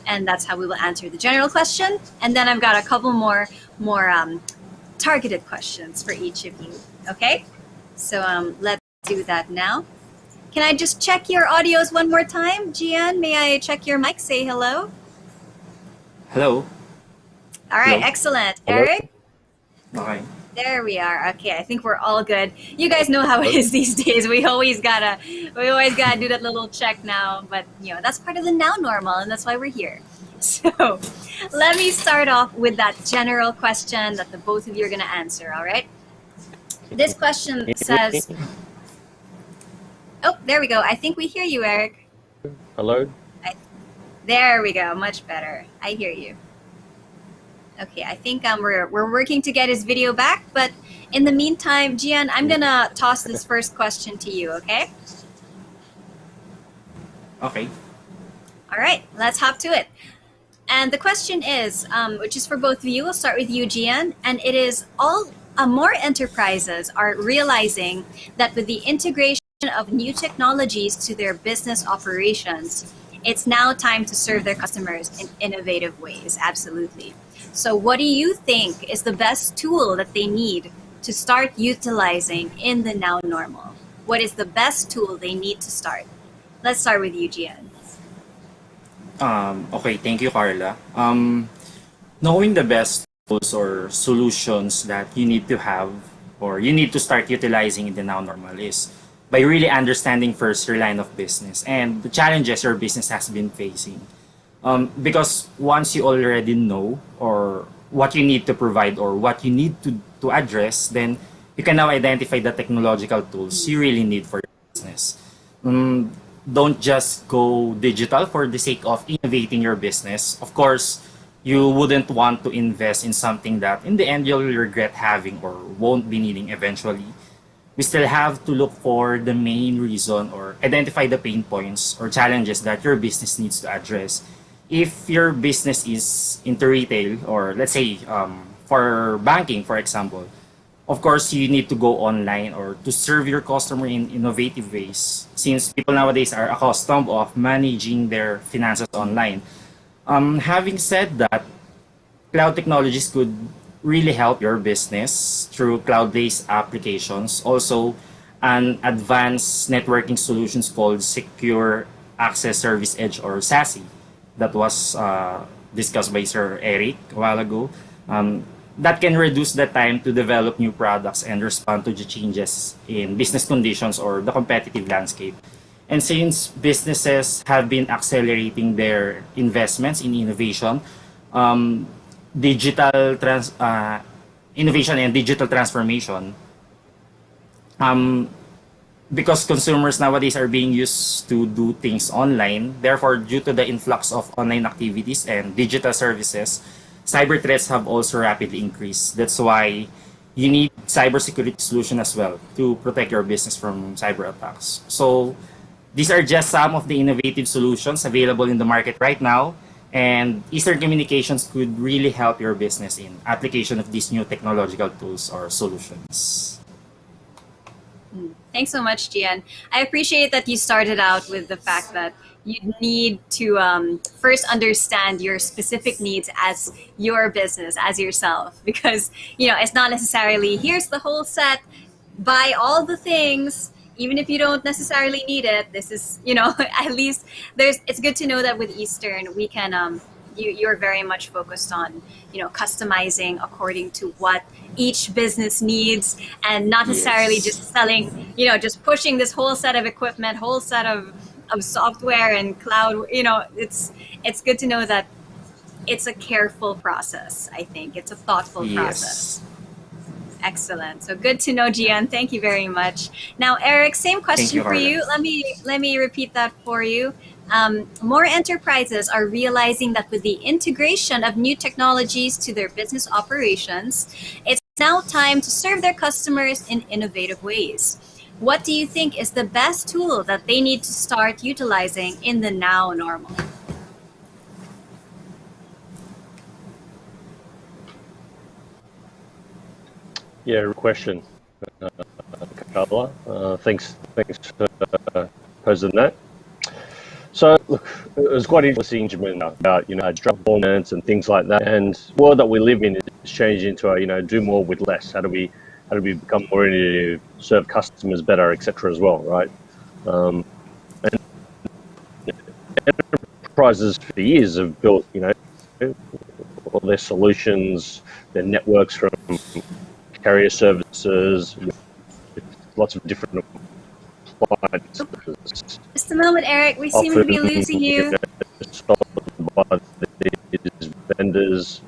And that's how we will answer the general question. And then I've got a couple more targeted questions for each of you. Okay, so let's do that now. Can I just check your audios one more time? Gian, may I check your mic? Say hello. Hello. All right, Hello. Excellent. Hello. Eric? Okay. There we are. Okay, I think we're all good. You guys know how it is these days. We always gotta do that little check now, but that's part of the now normal, and that's why we're here. So let me start off with that general question that the both of you are going to answer, all right? This question says... Oh, there we go. I think we hear you, Eric. Hello? There we go. Much better. I hear you. Okay, I think we're working to get his video back, but in the meantime, Gian, I'm going to toss this first question to you, okay? Okay. All right, let's hop to it. And the question is, which is for both of you, we'll start with you, Gian, and it is more enterprises are realizing that with the integration of new technologies to their business operations, it's now time to serve their customers in innovative ways. Absolutely. So what do you think is the best tool that they need to start utilizing in the now normal? What is the best tool they need to start? Let's start with you, Gian. Okay, thank you, Carla. Knowing the best tools or solutions that you need to have or you need to start utilizing in the now normal is by really understanding first your line of business and the challenges your business has been facing. Because once you already know or what you need to provide or what you need to address, then you can now identify the technological tools you really need for your business. Don't just go digital for the sake of innovating your business. Of course, you wouldn't want to invest in something that in the end you'll regret having or won't be needing eventually. We still have to look for the main reason or identify the pain points or challenges that your business needs to address. If your business is into retail or let's say for banking, for example, of course, you need to go online or to serve your customer in innovative ways since people nowadays are accustomed of managing their finances online. Having said that, cloud technologies could really help your business through cloud-based applications. Also, an advanced networking solutions called Secure Access Service Edge or SASE that was discussed by Sir Eric a while ago. That can reduce the time to develop new products and respond to the changes in business conditions or the competitive landscape. And since businesses have been accelerating their investments in innovation, um, innovation and digital transformation, um, because consumers nowadays are being used to do things online, therefore, due to the influx of online activities and digital services, cyber threats have also rapidly increased. That's why you need cybersecurity solution as well to protect your business from cyber attacks. So these are just some of the innovative solutions available in the market right now, and Eastern Communications could really help your business in application of these new technological tools or solutions. Thanks so much, Gian. I appreciate that you started out with the fact that you need to first understand your specific needs as your business, as yourself, because it's not necessarily here's the whole set, buy all the things, even if you don't necessarily need it. This is at least it's good to know that with Eastern we can you're very much focused on customizing according to what each business needs, and not necessarily just selling just pushing this whole set of equipment, whole set of software and cloud. It's good to know that it's a careful process. I think it's a thoughtful process. Excellent. So good to know, Gian. Thank you very much. Now, Eric, same question for you. Let me repeat that for you. More enterprises are realizing that with the integration of new technologies to their business operations, it's now time to serve their customers in innovative ways. What do you think is the best tool that they need to start utilizing in the now normal? Yeah, question, Carla. Thanks for posing that. So, look, it was quite interesting about drug performance and things like that. And the world that we live in is changing into a do more with less. How do we become more innovative, serve customers better, etc. as well, right? And enterprises for years have built all their solutions, their networks from carrier services, lots of different appliances. Just a moment, Eric. We seem to be losing you. By these vendors,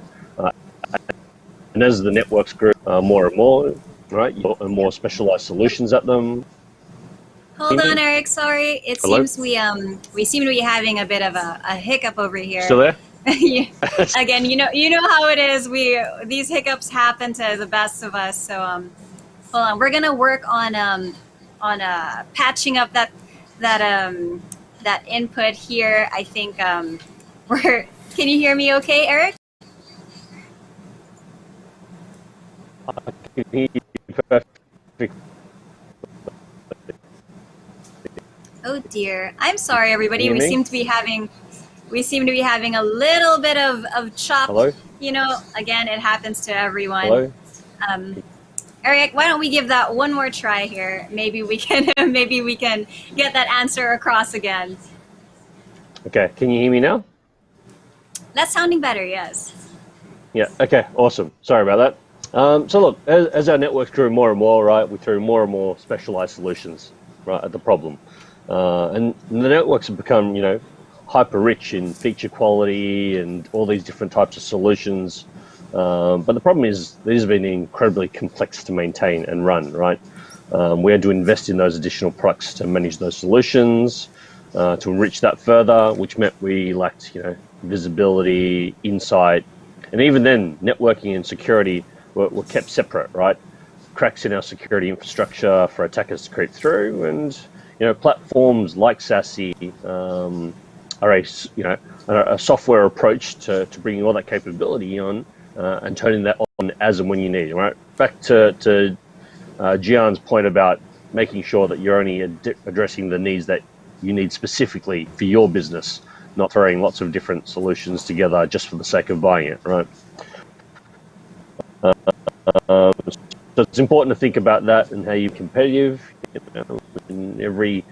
and as the networks grew more and more, right, and more specialized solutions at them. Hold on, Eric. Sorry, it seems we seem to be having a bit of a hiccup over here. Still there? Again, you know how it is. These hiccups happen to the best of us. So hold on. We're gonna work on patching up that input here. I think we're. Can you hear me? Okay, Eric? I can hear you perfectly. Oh dear. I'm sorry, everybody. Can you hear We seem to be having a little bit of chop. Hello? Again, it happens to everyone. Hello? Eric, why don't we give that one more try here? Maybe we can get that answer across again. Okay, can you hear me now? That's sounding better, yes. Yeah, okay, awesome. Sorry about that. So look, as our networks grew more and more, right, we threw more and more specialized solutions, right, at the problem. And the networks have become, hyper rich in feature quality and all these different types of solutions. But the problem is these have been incredibly complex to maintain and run, right? We had to invest in those additional products to manage those solutions, to enrich that further, which meant we lacked, visibility, insight, and even then, networking and security were kept separate, right? Cracks in our security infrastructure for attackers to creep through, and platforms like SASE are a software approach to bringing all that capability on and turning that on as and when you need, right? Back to Gian's point about making sure that you're only addressing the needs that you need specifically for your business, not throwing lots of different solutions together just for the sake of buying it, right? So it's important to think about that and how you're competitive in every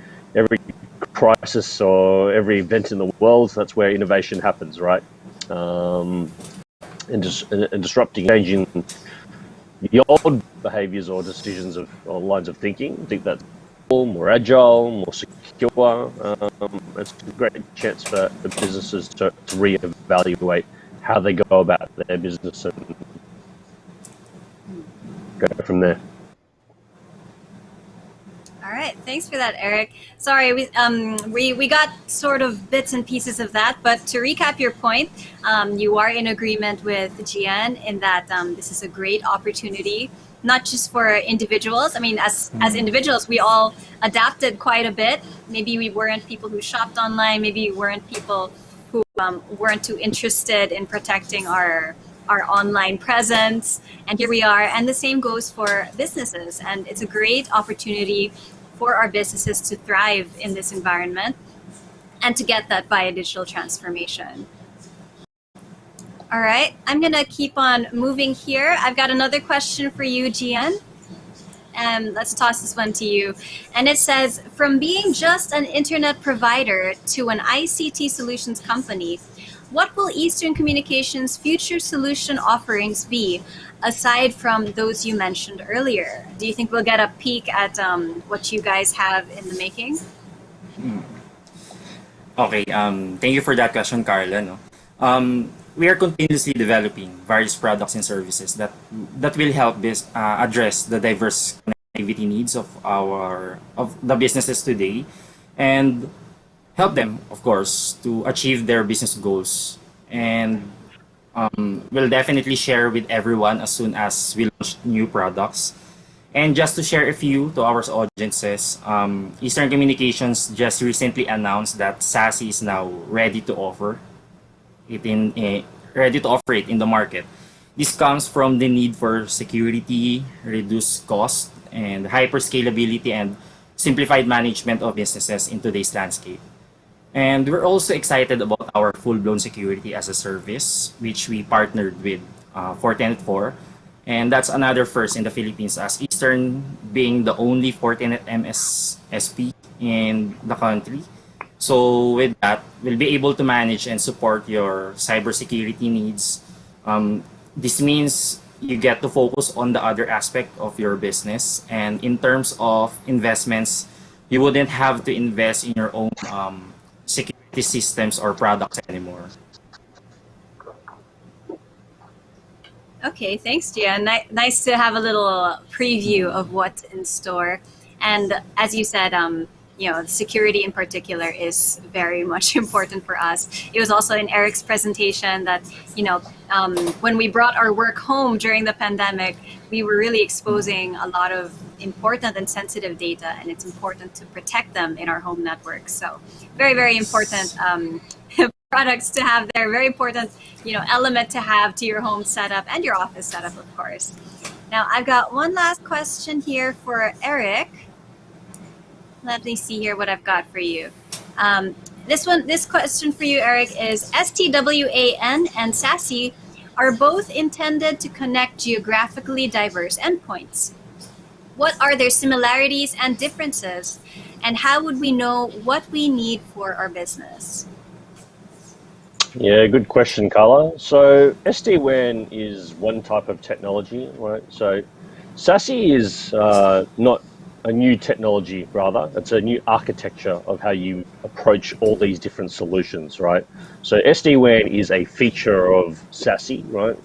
crisis or every event in the world, that's where innovation happens, right? And disrupting, changing the old behaviors or decisions or lines of thinking. I think that's more agile, more secure. It's a great chance for the businesses to reevaluate how they go about their business and go from there. All right, thanks for that, Eric. Sorry, we got sort of bits and pieces of that, but to recap your point, you are in agreement with Gian in that this is a great opportunity, not just for individuals. I mean, as individuals, we all adapted quite a bit. Maybe we weren't people who shopped online. Maybe we weren't people who weren't too interested in protecting our online presence, and here we are. And the same goes for businesses, and it's a great opportunity for our businesses to thrive in this environment and to get that via digital transformation. All right, I'm gonna keep on moving here. I've got another question for you, Gian. And let's toss this one to you. And it says, from being just an internet provider to an ICT solutions company, what will Eastern Communications' future solution offerings be, aside from those you mentioned earlier? Do you think we'll get a peek at what you guys have in the making? Okay, thank you for that question, Carla. No? We are continuously developing various products and services that will help address the diverse connectivity needs of the businesses today, and help them, of course, to achieve their business goals. And we'll definitely share with everyone as soon as we launch new products. And just to share a few to our audiences, Eastern Communications just recently announced that SASE is now ready to offer it in the market. This comes from the need for security, reduced cost, and hyper scalability and simplified management of businesses in today's landscape. And we're also excited about our full-blown security as a service, which we partnered with Fortinet for. And that's another first in the Philippines, as Eastern being the only Fortinet MSSP in the country. So with that, we'll be able to manage and support your cybersecurity needs. This means you get to focus on the other aspect of your business. And in terms of investments, you wouldn't have to invest in your own security systems or products anymore. Okay, thanks, Gian. Nice to have a little preview of what's in store. And as you said, security in particular is very much important for us. It was also in Eric's presentation that, when we brought our work home during the pandemic, we were really exposing a lot of important and sensitive data, and it's important to protect them in our home networks. So very, very important products to have there, very important, element to have to your home setup and your office setup, of course. Now, I've got one last question here for Eric. Let me see here what I've got for you. This question for you, Eric, is STWAN and SASE are both intended to connect geographically diverse endpoints. What are their similarities and differences? And how would we know what we need for our business? Yeah, good question, Carla. So SD-WAN is one type of technology, right? So SASE is not a new technology, rather. It's a new architecture of how you approach all these different solutions, right? So SD-WAN is a feature of SASE, right?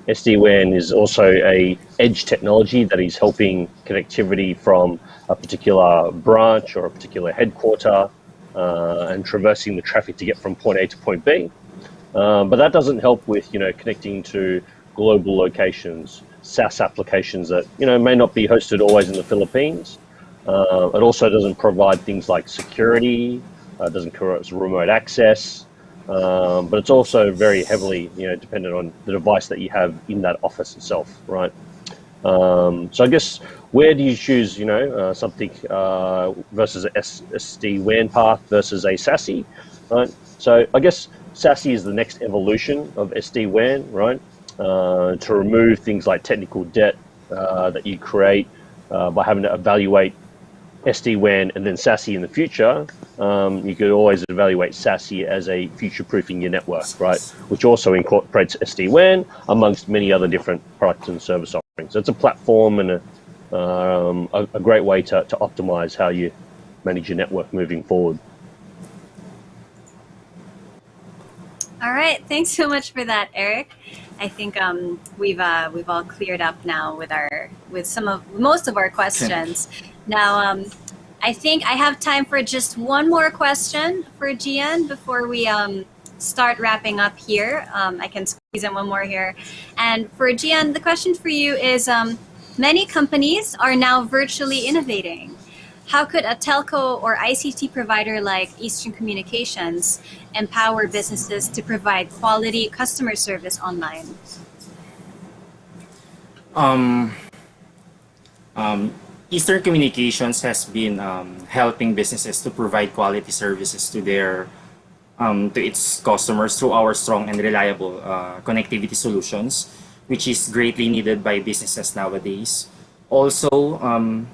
SD-WAN is also a edge technology that is helping connectivity from a particular branch or a particular headquarter and traversing the traffic to get from point A to point B. But that doesn't help with, connecting to global locations, SaaS applications that, may not be hosted always in the Philippines. It also doesn't provide things like security, doesn't provide remote access, but it's also very heavily, dependent on the device that you have in that office itself, right? So I guess, where do you choose, something versus a SD-WAN path versus a SASE, right? So I guess SASE is the next evolution of SD-WAN, right? To remove things like technical debt that you create by having to evaluate SD-WAN, and then SASE in the future, you could always evaluate SASE as a future-proofing your network, right? Which also incorporates SD-WAN amongst many other different products and service offerings. So it's a platform and a great way to optimize how you manage your network moving forward. All right, thanks so much for that, Eric. I think we've all cleared up now with most of our questions. Now, I think I have time for just one more question for Gian before we start wrapping up here. I can squeeze in one more here. And for Gian, the question for you is, many companies are now virtually innovating. How could a telco or ICT provider like Eastern Communications empower businesses to provide quality customer service online? Eastern Communications has been helping businesses to provide quality services to its customers through our strong and reliable connectivity solutions, which is greatly needed by businesses nowadays. Also,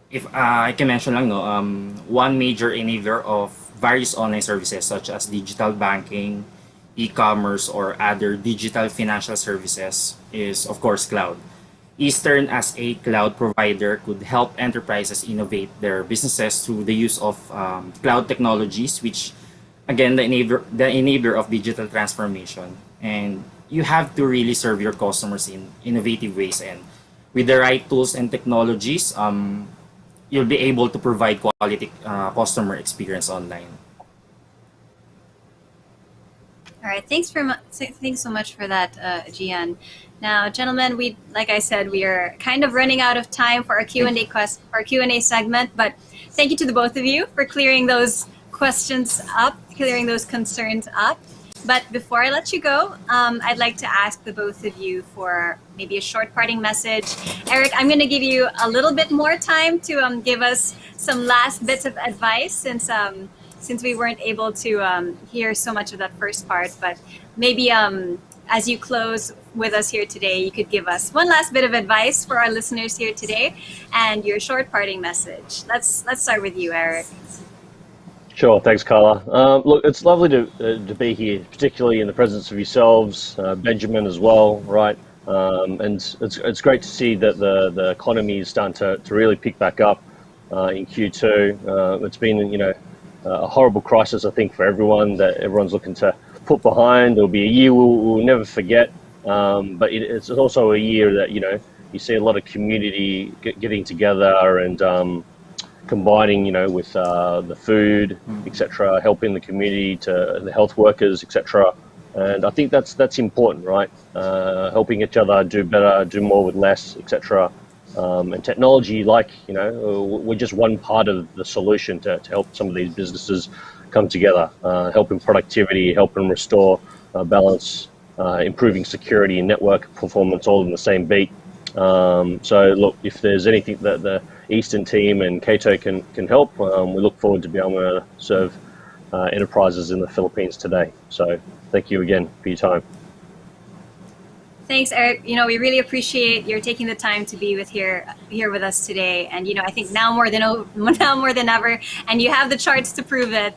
if I can mention lang, no, one major enabler of various online services such as digital banking, e-commerce, or other digital financial services is, of course, cloud. Eastern, as a cloud provider, could help enterprises innovate their businesses through the use of cloud technologies, which, again, the enabler of digital transformation. And you have to really serve your customers in innovative ways. And with the right tools and technologies, you'll be able to provide quality customer experience online. All right, thanks so much for that, Gian. Now, gentlemen, like I said, we are kind of running out of time for our Q&A segment, but thank you to the both of you for clearing those questions up, clearing those concerns up. But before I let you go, I'd like to ask the both of you for maybe a short parting message. Eric, I'm going to give you a little bit more time to give us some last bits of advice since we weren't able to hear so much of that first part. But maybe as you close with us here today, you could give us one last bit of advice for our listeners here today and your short parting message. Let's start with you, Eric. Sure, thanks, Carla. Look, it's lovely to be here, particularly in the presence of yourselves, Benjamin as well, right? And it's great to see that the economy is starting to really pick back up in Q2. It's been, a horrible crisis, I think, for everyone that everyone's looking to put behind. There'll be a year we'll never forget, but it's also a year that, you see a lot of community getting together and combining, with the food, etc., helping the community, to the health workers, etc. And I think that's important, right? Helping each other do better, do more with less, etc. And technology, we're just one part of the solution to help some of these businesses come together, helping productivity, helping restore balance, improving security and network performance, all in the same beat. So look, if there's anything that the Eastern team and Cato can help, we look forward to being able to serve enterprises in the Philippines today. So thank you again for your time. Thanks, Eric. We really appreciate your taking the time to be here with us today. And I think now more than ever, and you have the charts to prove it.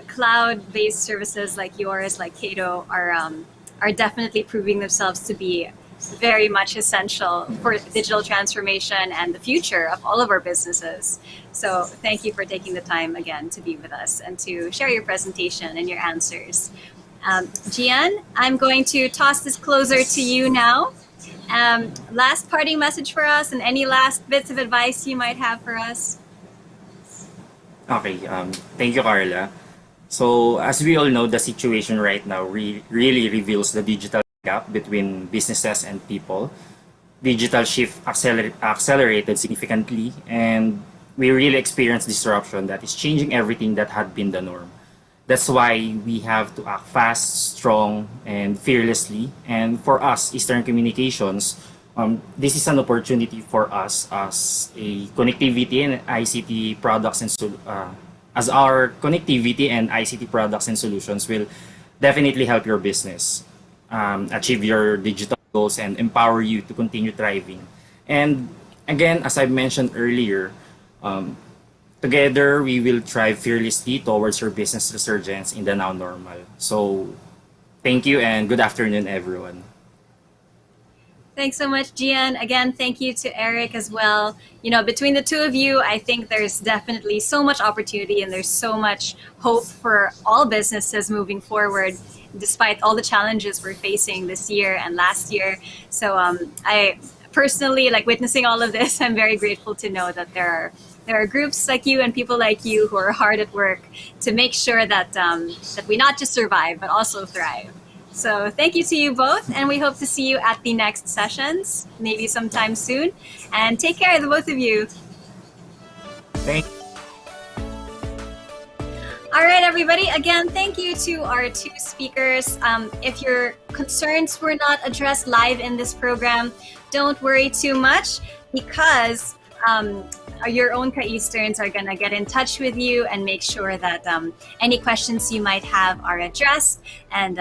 Cloud-based services like yours, like Cato, are definitely proving themselves to be very much essential for digital transformation and the future of all of our businesses. So thank you for taking the time again to be with us and to share your presentation and your answers. Gian, I'm going to toss this closer to you now. Last parting message for us and any last bits of advice you might have for us. Okay, thank you, Carla. So as we all know, the situation right now really reveals the digital gap between businesses and people. Digital shift accelerated significantly, and we really experienced disruption that is changing everything that had been the norm. That's why we have to act fast, strong, and fearlessly. And for us, Eastern Communications, this is an opportunity for us as a connectivity and ICT products as our connectivity and ICT products and solutions will definitely help your business achieve your digital goals and empower you to continue thriving. And Again, as I mentioned earlier, um, together we will thrive fearlessly towards your business resurgence in the now normal. So thank you and good afternoon, everyone. Thanks so much, Gian. Again, thank you to Eric as well. You know, between the two of you, I think there's definitely so much opportunity and there's so much hope for all businesses moving forward, despite all the challenges we're facing this year and last year. So I personally, like witnessing all of this, I'm very grateful to know that there are groups like you and people like you who are hard at work to make sure that that we not just survive but also thrive. So thank you to you both, and we hope to see you at the next sessions, maybe sometime soon. And take care, the both of you. Thank All right, everybody. Again, thank you to our two speakers. If your concerns were not addressed live in this program, don't worry too much, because your own Ka-Easterns are going to get in touch with you and make sure that any questions you might have are addressed. And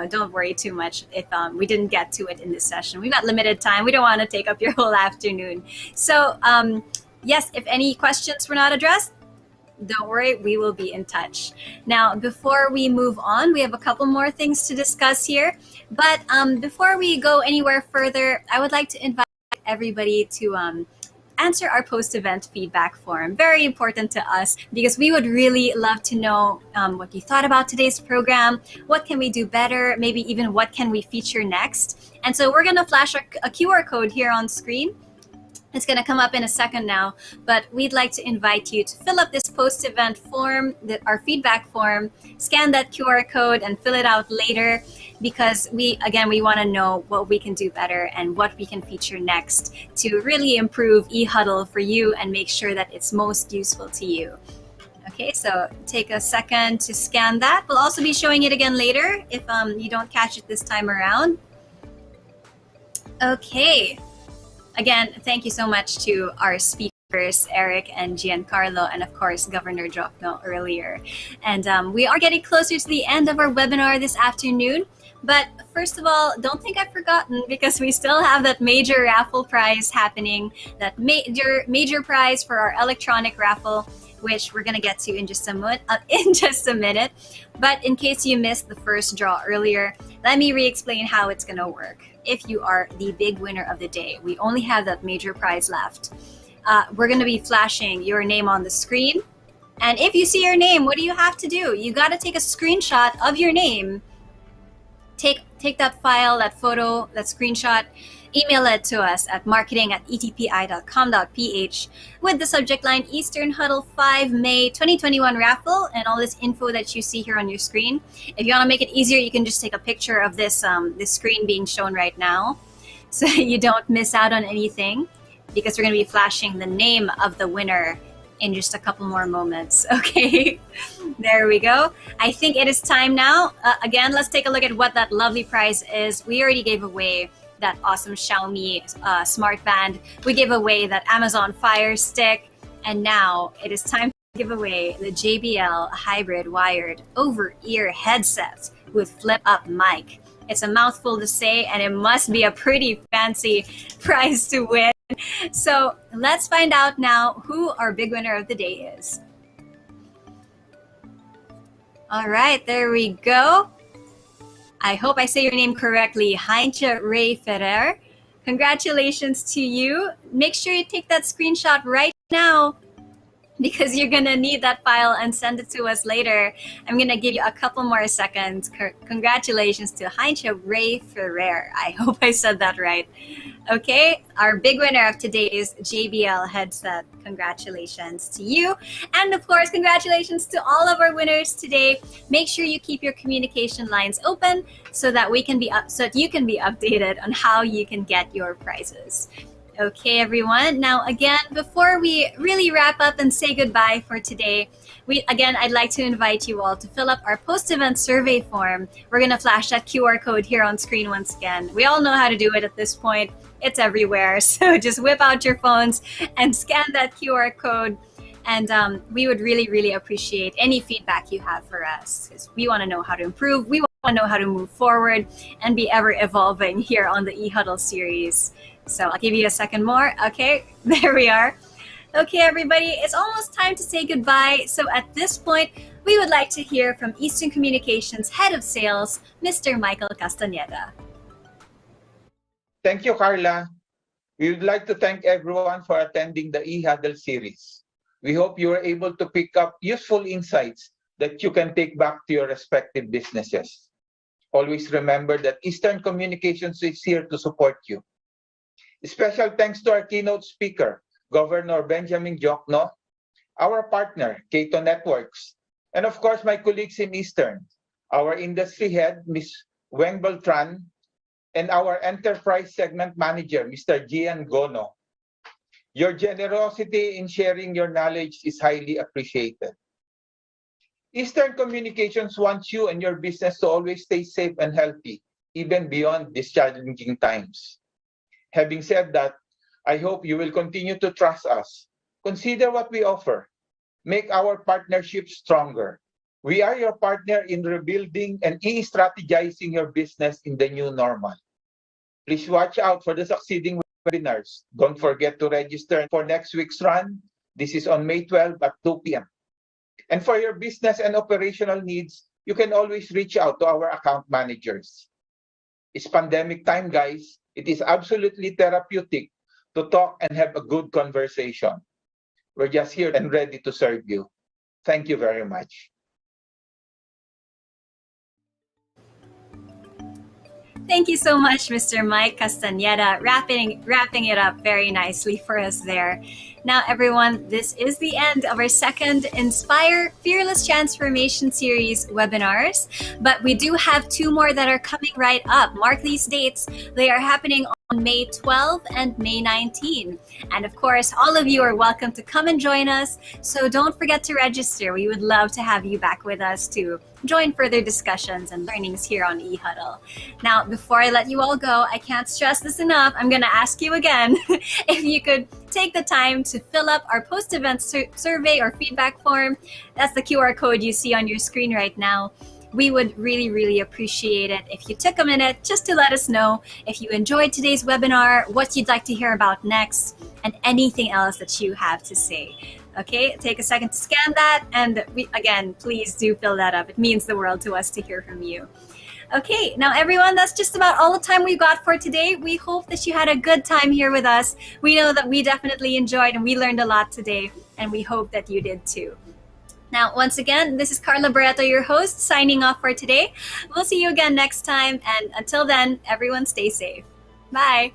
don't worry too much if we didn't get to it in this session. We've got limited time. We don't want to take up your whole afternoon. So yes, if any questions were not addressed, don't worry, we will be in touch. Now, before we move on, we have a couple more things to discuss here. But before we go anywhere further, I would like to invite everybody to answer our post-event feedback form. Very important to us, because we would really love to know what you thought about today's program. What can we do better? Maybe even what can we feature next? And so we're going to flash a QR code here on screen. It's going to come up in a second now, but we'd like to invite you to fill up this post-event form, our feedback form, scan that QR code and fill it out later, because we want to know what we can do better and what we can feature next to really improve E-Huddle for you and make sure that it's most useful to you. Okay, so take a second to scan that. We'll also be showing it again later if you don't catch it this time around. Okay. Again, thank you so much to our speakers, Eric and Giancarlo, and of course, Governor Jokno earlier. And we are getting closer to the end of our webinar this afternoon. But first of all, don't think I've forgotten, because we still have that major raffle prize happening, that major prize for our electronic raffle, which we're going to get to in just a minute. But in case you missed the first draw earlier, let me re-explain how it's going to work. If you are the big winner of the day, we only have that major prize left. We're going to be flashing your name on the screen. And if you see your name, what do you have to do? You got to take a screenshot of your name. Take that file, that photo, that screenshot, email it to us at marketing@etpi.com.ph with the subject line Eastern Huddle 5 May 2021 raffle and all this info that you see here on your screen. If you want to make it easier, you can just take a picture of this screen being shown right now, so you don't miss out on anything, because we're going to be flashing the name of the winner in just a couple more moments. Okay, there we go. I think it is time now. Again, let's take a look at what that lovely prize is. We already gave away that awesome Xiaomi smart band. We gave away that Amazon Fire Stick. And now it is time to give away the JBL hybrid wired over-ear headset with flip-up mic. It's a mouthful to say, and it must be a pretty fancy prize to win. So let's find out now who our big winner of the day is. All right, there we go. I hope I say your name correctly, Heinche Ray Ferrer. Congratulations to you. Make sure you take that screenshot right now, because you're going to need that file and send it to us later. I'm going to give you a couple more seconds. Congratulations to Heinche Ray Ferrer. I hope I said that right. Okay, our big winner of today is JBL headset. Congratulations to you. And of course, congratulations to all of our winners today. Make sure you keep your communication lines open so that you can be updated on how you can get your prizes. Okay, everyone. Now, again, before we really wrap up and say goodbye for today, I'd like to invite you all to fill up our post-event survey form. We're going to flash that QR code here on screen once again. We all know how to do it at this point. It's everywhere. So just whip out your phones and scan that QR code. And we would really, really appreciate any feedback you have for us, because we want to know how to improve. We want to know how to move forward and be ever evolving here on the E-Huddle series. So I'll give you a second more. Okay, there we are. Okay, everybody, it's almost time to say goodbye. So at this point, we would like to hear from Eastern Communications Head of Sales, Mr. Michael Castañeda. Thank you, Carla. We would like to thank everyone for attending the E-Huddle series. We hope you were able to pick up useful insights that you can take back to your respective businesses. Always remember that Eastern Communications is here to support you. Special thanks to our keynote speaker, Governor Benjamin Jokno, our partner, Cato Networks, and of course, my colleagues in Eastern, our industry head, Ms. Weng Beltran, and our enterprise segment manager, Mr. Gian Gono. Your generosity in sharing your knowledge is highly appreciated. Eastern Communications wants you and your business to always stay safe and healthy, even beyond these challenging times. Having said that, I hope you will continue to trust us. Consider what we offer. Make our partnership stronger. We are your partner in rebuilding and strategizing your business in the new normal. Please watch out for the succeeding webinars. Don't forget to register for next week's run. This is on May 12 at 2 p.m. And for your business and operational needs, you can always reach out to our account managers. It's pandemic time, guys. It is absolutely therapeutic to talk and have a good conversation. We're just here and ready to serve you. Thank you very much. Thank you so much, Mr. Mike Castañeda, wrapping it up very nicely for us there. Now, everyone, this is the end of our second Inspire Fearless Transformation Series webinars, but we do have 2 more that are coming right up. Mark these dates. They are happening on May 12 and May 19. And of course, all of you are welcome to come and join us. So don't forget to register. We would love to have you back with us to join further discussions and learnings here on E-Huddle. Now, before I let you all go, I can't stress this enough. I'm going to ask you again if you could take the time to fill up our post-event survey or feedback form. That's the QR code you see on your screen right now. We would really, really appreciate it if you took a minute just to let us know if you enjoyed today's webinar, what you'd like to hear about next, and anything else that you have to say. Okay, take a second to scan that, and again, please do fill that up. It means the world to us to hear from you. Okay, now everyone, that's just about all the time we've got for today. We hope that you had a good time here with us. We know that we definitely enjoyed and we learned a lot today, and we hope that you did too. Now, once again, this is Carla Barreto, your host, signing off for today. We'll see you again next time, and until then, everyone stay safe. Bye.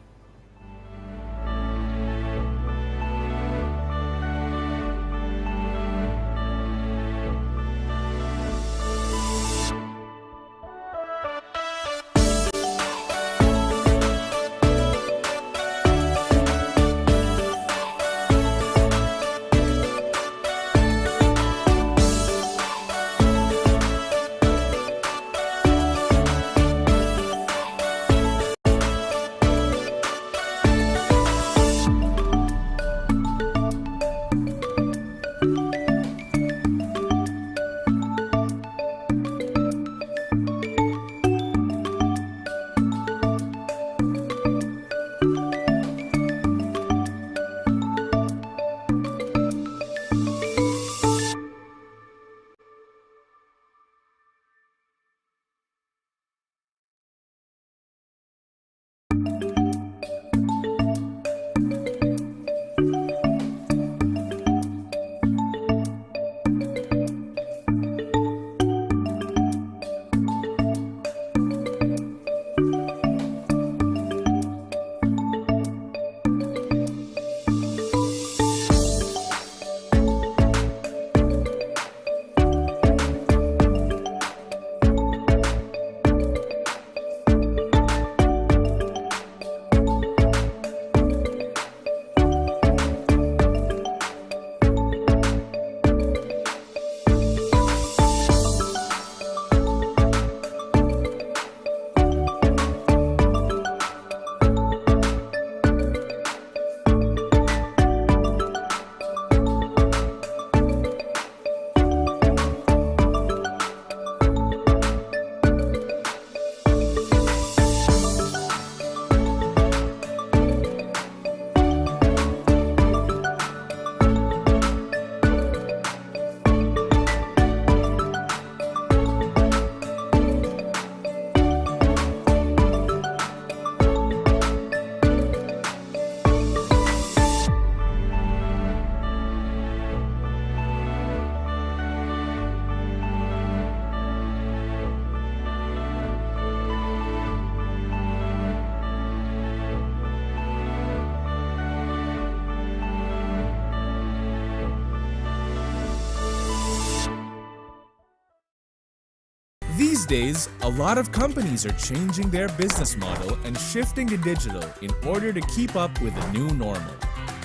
days, a lot of companies are changing their business model and shifting to digital in order to keep up with the new normal.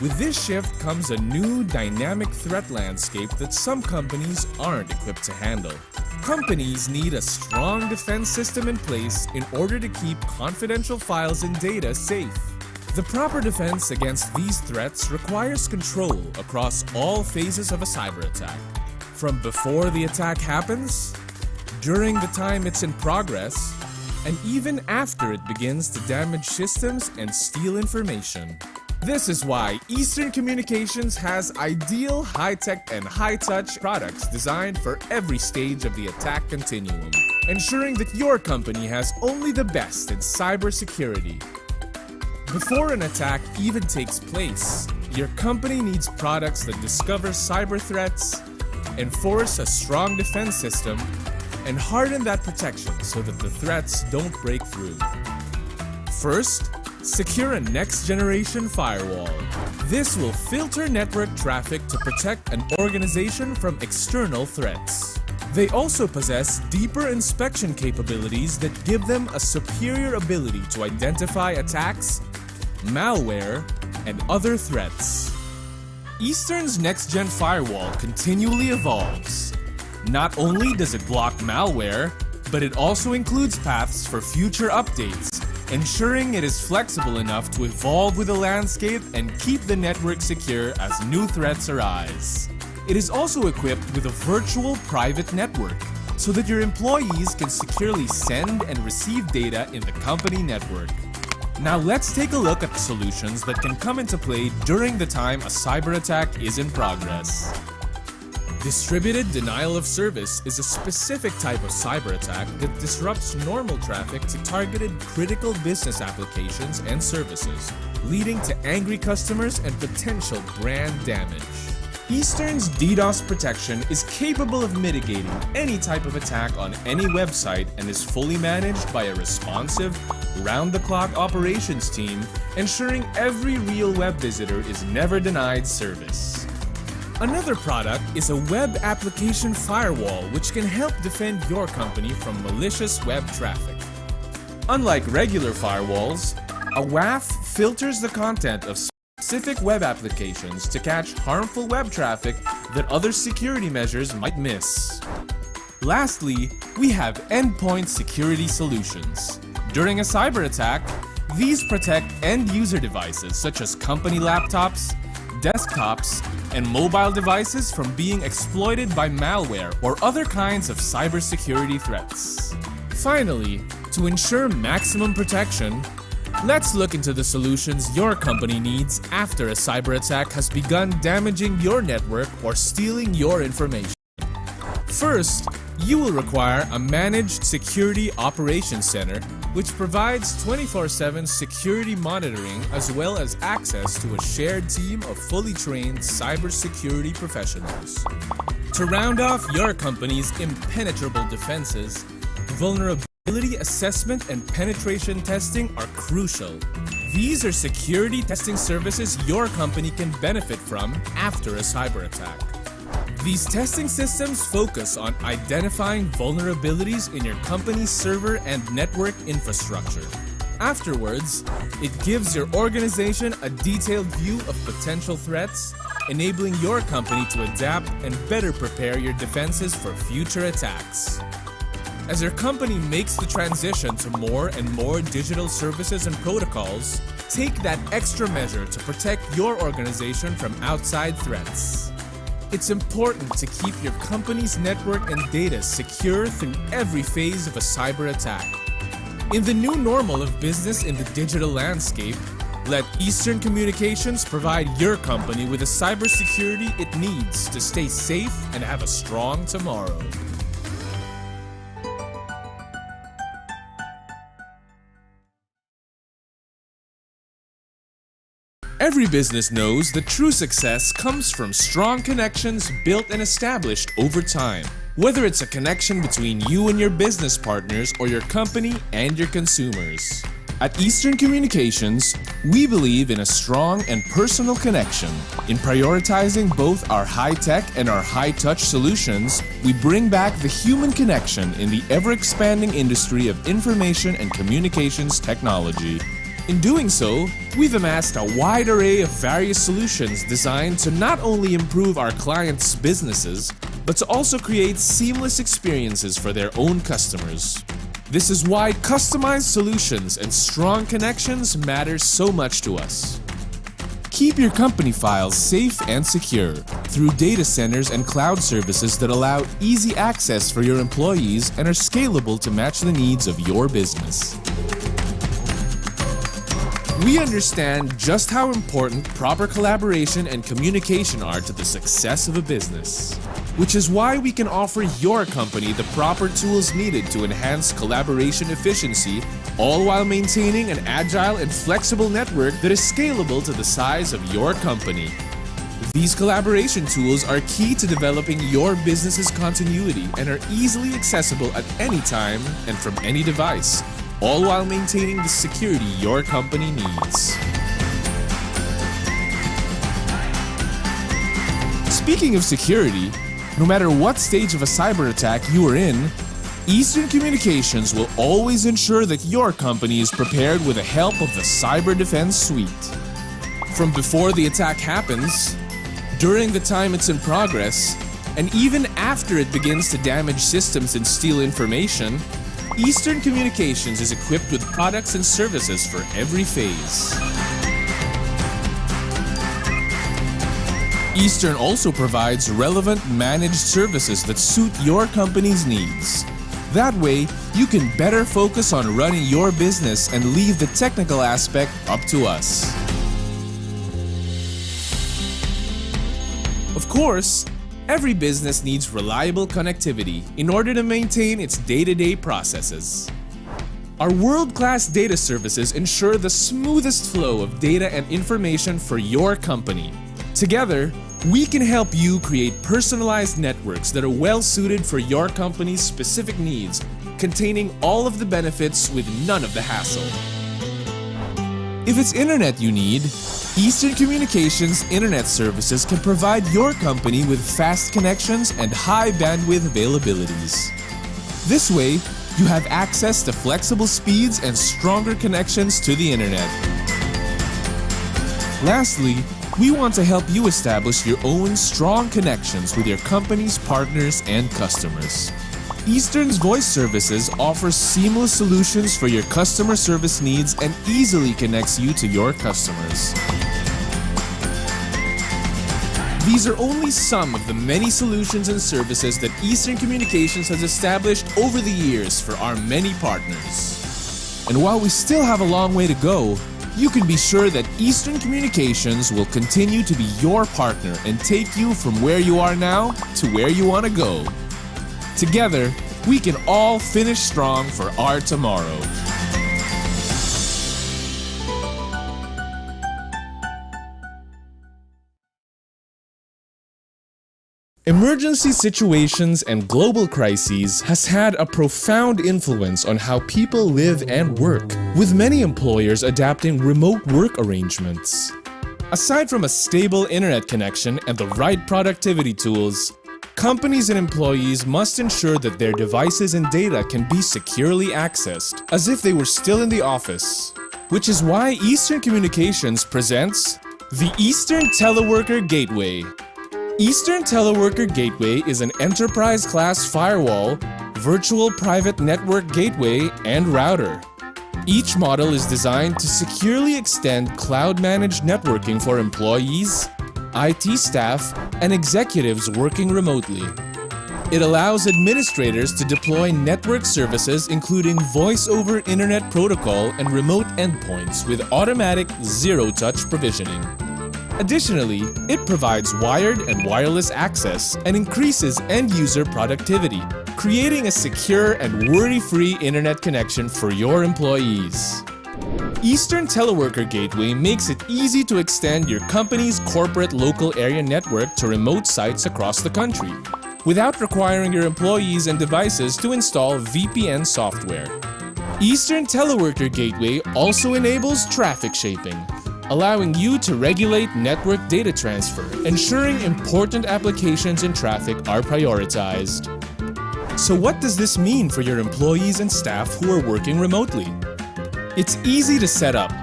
With this shift comes a new dynamic threat landscape that some companies aren't equipped to handle. Companies need a strong defense system in place in order to keep confidential files and data safe. The proper defense against these threats requires control across all phases of a cyber attack. From before the attack happens, during the time it's in progress, and even after it begins to damage systems and steal information. This is why Eastern Communications has ideal high-tech and high-touch products designed for every stage of the attack continuum, ensuring that your company has only the best in cybersecurity. Before an attack even takes place, your company needs products that discover cyber threats, enforce a strong defense system, and harden that protection so that the threats don't break through. First, secure a next-generation firewall. This will filter network traffic to protect an organization from external threats. They also possess deeper inspection capabilities that give them a superior ability to identify attacks, malware, and other threats. Eastern's next-gen firewall continually evolves. Not only does it block malware, but it also includes paths for future updates, ensuring it is flexible enough to evolve with the landscape and keep the network secure as new threats arise. It is also equipped with a virtual private network, so that your employees can securely send and receive data in the company network. Now let's take a look at the solutions that can come into play during the time a cyber attack is in progress. Distributed denial of service is a specific type of cyber attack that disrupts normal traffic to targeted critical business applications and services, leading to angry customers and potential brand damage. Eastern's DDoS protection is capable of mitigating any type of attack on any website and is fully managed by a responsive, round-the-clock operations team, ensuring every real web visitor is never denied service. Another product is a web application firewall which can help defend your company from malicious web traffic. Unlike regular firewalls, a WAF filters the content of specific web applications to catch harmful web traffic that other security measures might miss. Lastly, we have endpoint security solutions. During a cyber attack, these protect end-user devices such as company laptops, desktops, and mobile devices from being exploited by malware or other kinds of cybersecurity threats. Finally, to ensure maximum protection, let's look into the solutions your company needs after a cyber attack has begun damaging your network or stealing your information. First, you will require a managed security operations center which provides 24/7 security monitoring as well as access to a shared team of fully trained cybersecurity professionals. To round off your company's impenetrable defenses, vulnerability assessment and penetration testing are crucial. These are security testing services your company can benefit from after a cyber attack. These testing systems focus on identifying vulnerabilities in your company's server and network infrastructure. Afterwards, it gives your organization a detailed view of potential threats, enabling your company to adapt and better prepare your defenses for future attacks. As your company makes the transition to more and more digital services and protocols, take that extra measure to protect your organization from outside threats. It's important to keep your company's network and data secure through every phase of a cyber attack. In the new normal of business in the digital landscape, let Eastern Communications provide your company with the cybersecurity it needs to stay safe and have a strong tomorrow. Every business knows that true success comes from strong connections built and established over time. Whether it's a connection between you and your business partners or your company and your consumers. At Eastern Communications, we believe in a strong and personal connection. In prioritizing both our high-tech and our high-touch solutions, we bring back the human connection in the ever-expanding industry of information and communications technology. In doing so, we've amassed a wide array of various solutions designed to not only improve our clients' businesses, but to also create seamless experiences for their own customers. This is why customized solutions and strong connections matter so much to us. Keep your company files safe and secure through data centers and cloud services that allow easy access for your employees and are scalable to match the needs of your business. We understand just how important proper collaboration and communication are to the success of a business, which is why we can offer your company the proper tools needed to enhance collaboration efficiency, all while maintaining an agile and flexible network that is scalable to the size of your company. These collaboration tools are key to developing your business's continuity and are easily accessible at any time and from any device, all while maintaining the security your company needs. Speaking of security, no matter what stage of a cyber attack you are in, Eastern Communications will always ensure that your company is prepared with the help of the Cyber Defense Suite. From before the attack happens, during the time it's in progress, and even after it begins to damage systems and steal information, Eastern Communications is equipped with products and services for every phase. Eastern also provides relevant managed services that suit your company's needs. That way, you can better focus on running your business and leave the technical aspect up to us. Of course, every business needs reliable connectivity in order to maintain its day-to-day processes. Our world-class data services ensure the smoothest flow of data and information for your company. Together, we can help you create personalized networks that are well-suited for your company's specific needs, containing all of the benefits with none of the hassle. If it's internet you need, Eastern Communications Internet Services can provide your company with fast connections and high bandwidth availabilities. This way, you have access to flexible speeds and stronger connections to the internet. Lastly, we want to help you establish your own strong connections with your company's partners and customers. Eastern's voice services offers seamless solutions for your customer service needs and easily connects you to your customers. These are only some of the many solutions and services that Eastern Communications has established over the years for our many partners. And while we still have a long way to go, you can be sure that Eastern Communications will continue to be your partner and take you from where you are now to where you want to go. Together, we can all finish strong for our tomorrow. Emergency situations and global crises has had a profound influence on how people live and work, with many employers adapting remote work arrangements. Aside from a stable internet connection and the right productivity tools, companies and employees must ensure that their devices and data can be securely accessed, as if they were still in the office. Which is why Eastern Communications presents the Eastern Teleworker Gateway. Eastern Teleworker Gateway is an enterprise-class firewall, virtual private network gateway, and router. Each model is designed to securely extend cloud-managed networking for employees, IT staff, and executives working remotely. It allows administrators to deploy network services including voice over internet protocol and remote endpoints with automatic zero-touch provisioning. Additionally, it provides wired and wireless access and increases end-user productivity, creating a secure and worry-free internet connection for your employees. Eastern Teleworker Gateway makes it easy to extend your company's corporate local area network to remote sites across the country, without requiring your employees and devices to install VPN software. Eastern Teleworker Gateway also enables traffic shaping, allowing you to regulate network data transfer, ensuring important applications and traffic are prioritized. So what does this mean for your employees and staff who are working remotely? It's easy to set up.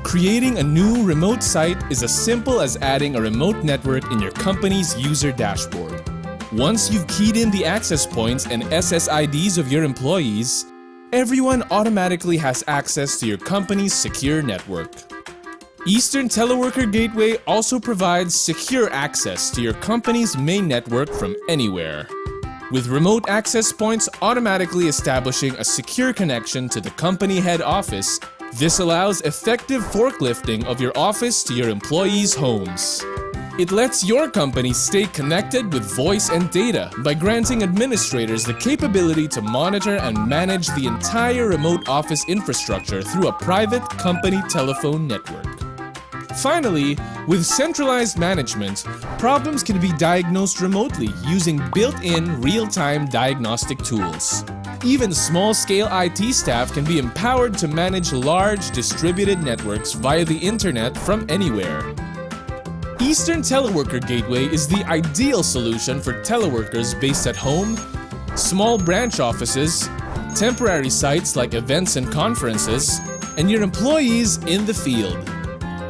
Creating a new remote site is as simple as adding a remote network in your company's user dashboard. Once you've keyed in the access points and SSIDs of your employees, everyone automatically has access to your company's secure network. Eastern Teleworker Gateway also provides secure access to your company's main network from anywhere, with remote access points automatically establishing a secure connection to the company head office. This allows effective forklifting of your office to your employees' homes. It lets your company stay connected with voice and data by granting administrators the capability to monitor and manage the entire remote office infrastructure through a private company telephone network. Finally, with centralized management, problems can be diagnosed remotely using built-in real-time diagnostic tools. Even small-scale IT staff can be empowered to manage large distributed networks via the internet from anywhere. Eastern Teleworker Gateway is the ideal solution for teleworkers based at home, small branch offices, temporary sites like events and conferences, and your employees in the field.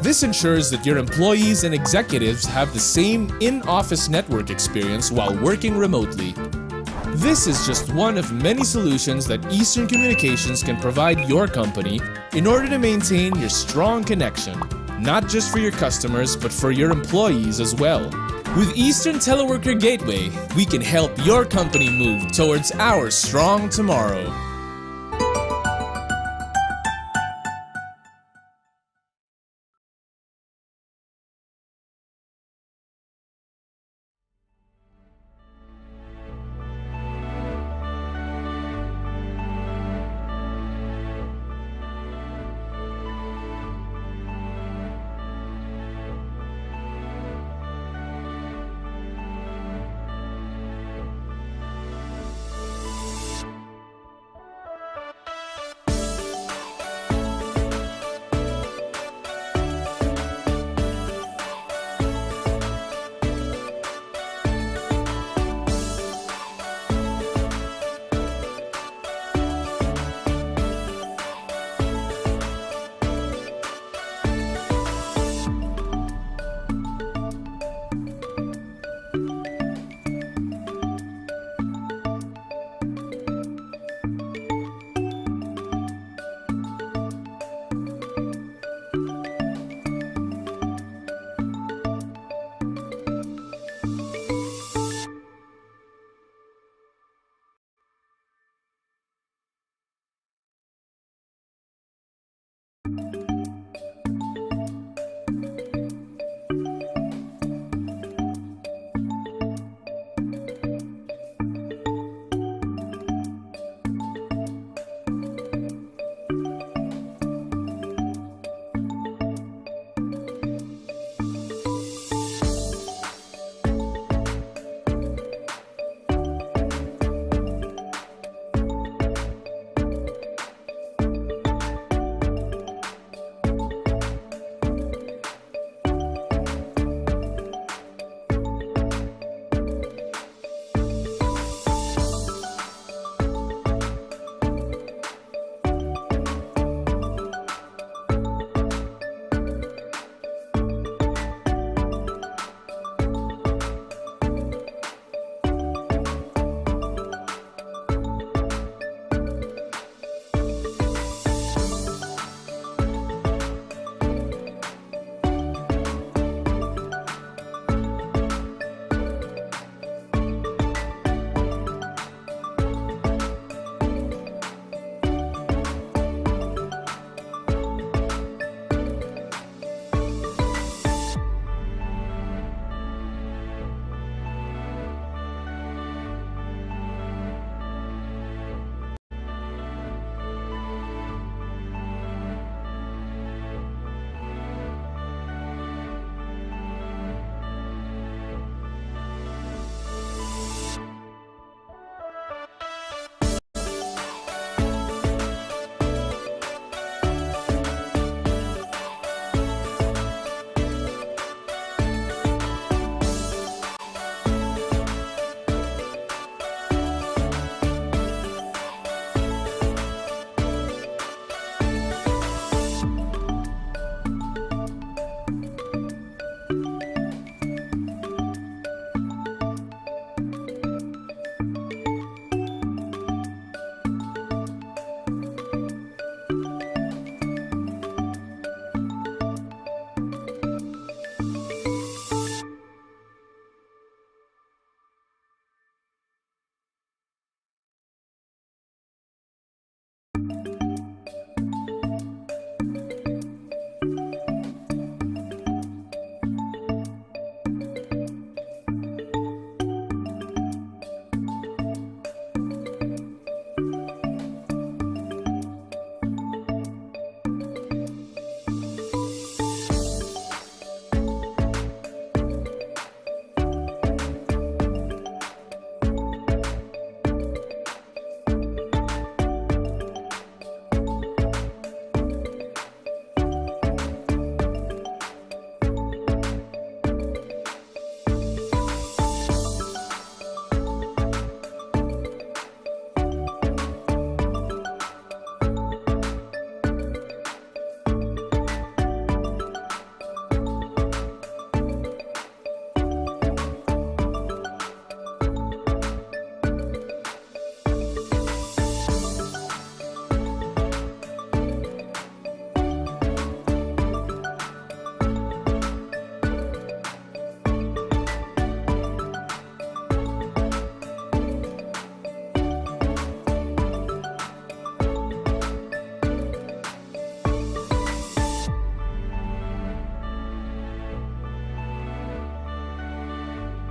This ensures that your employees and executives have the same in-office network experience while working remotely. This is just one of many solutions that Eastern Communications can provide your company in order to maintain your strong connection, not just for your customers, but for your employees as well. With Eastern Teleworker Gateway, we can help your company move towards our strong tomorrow.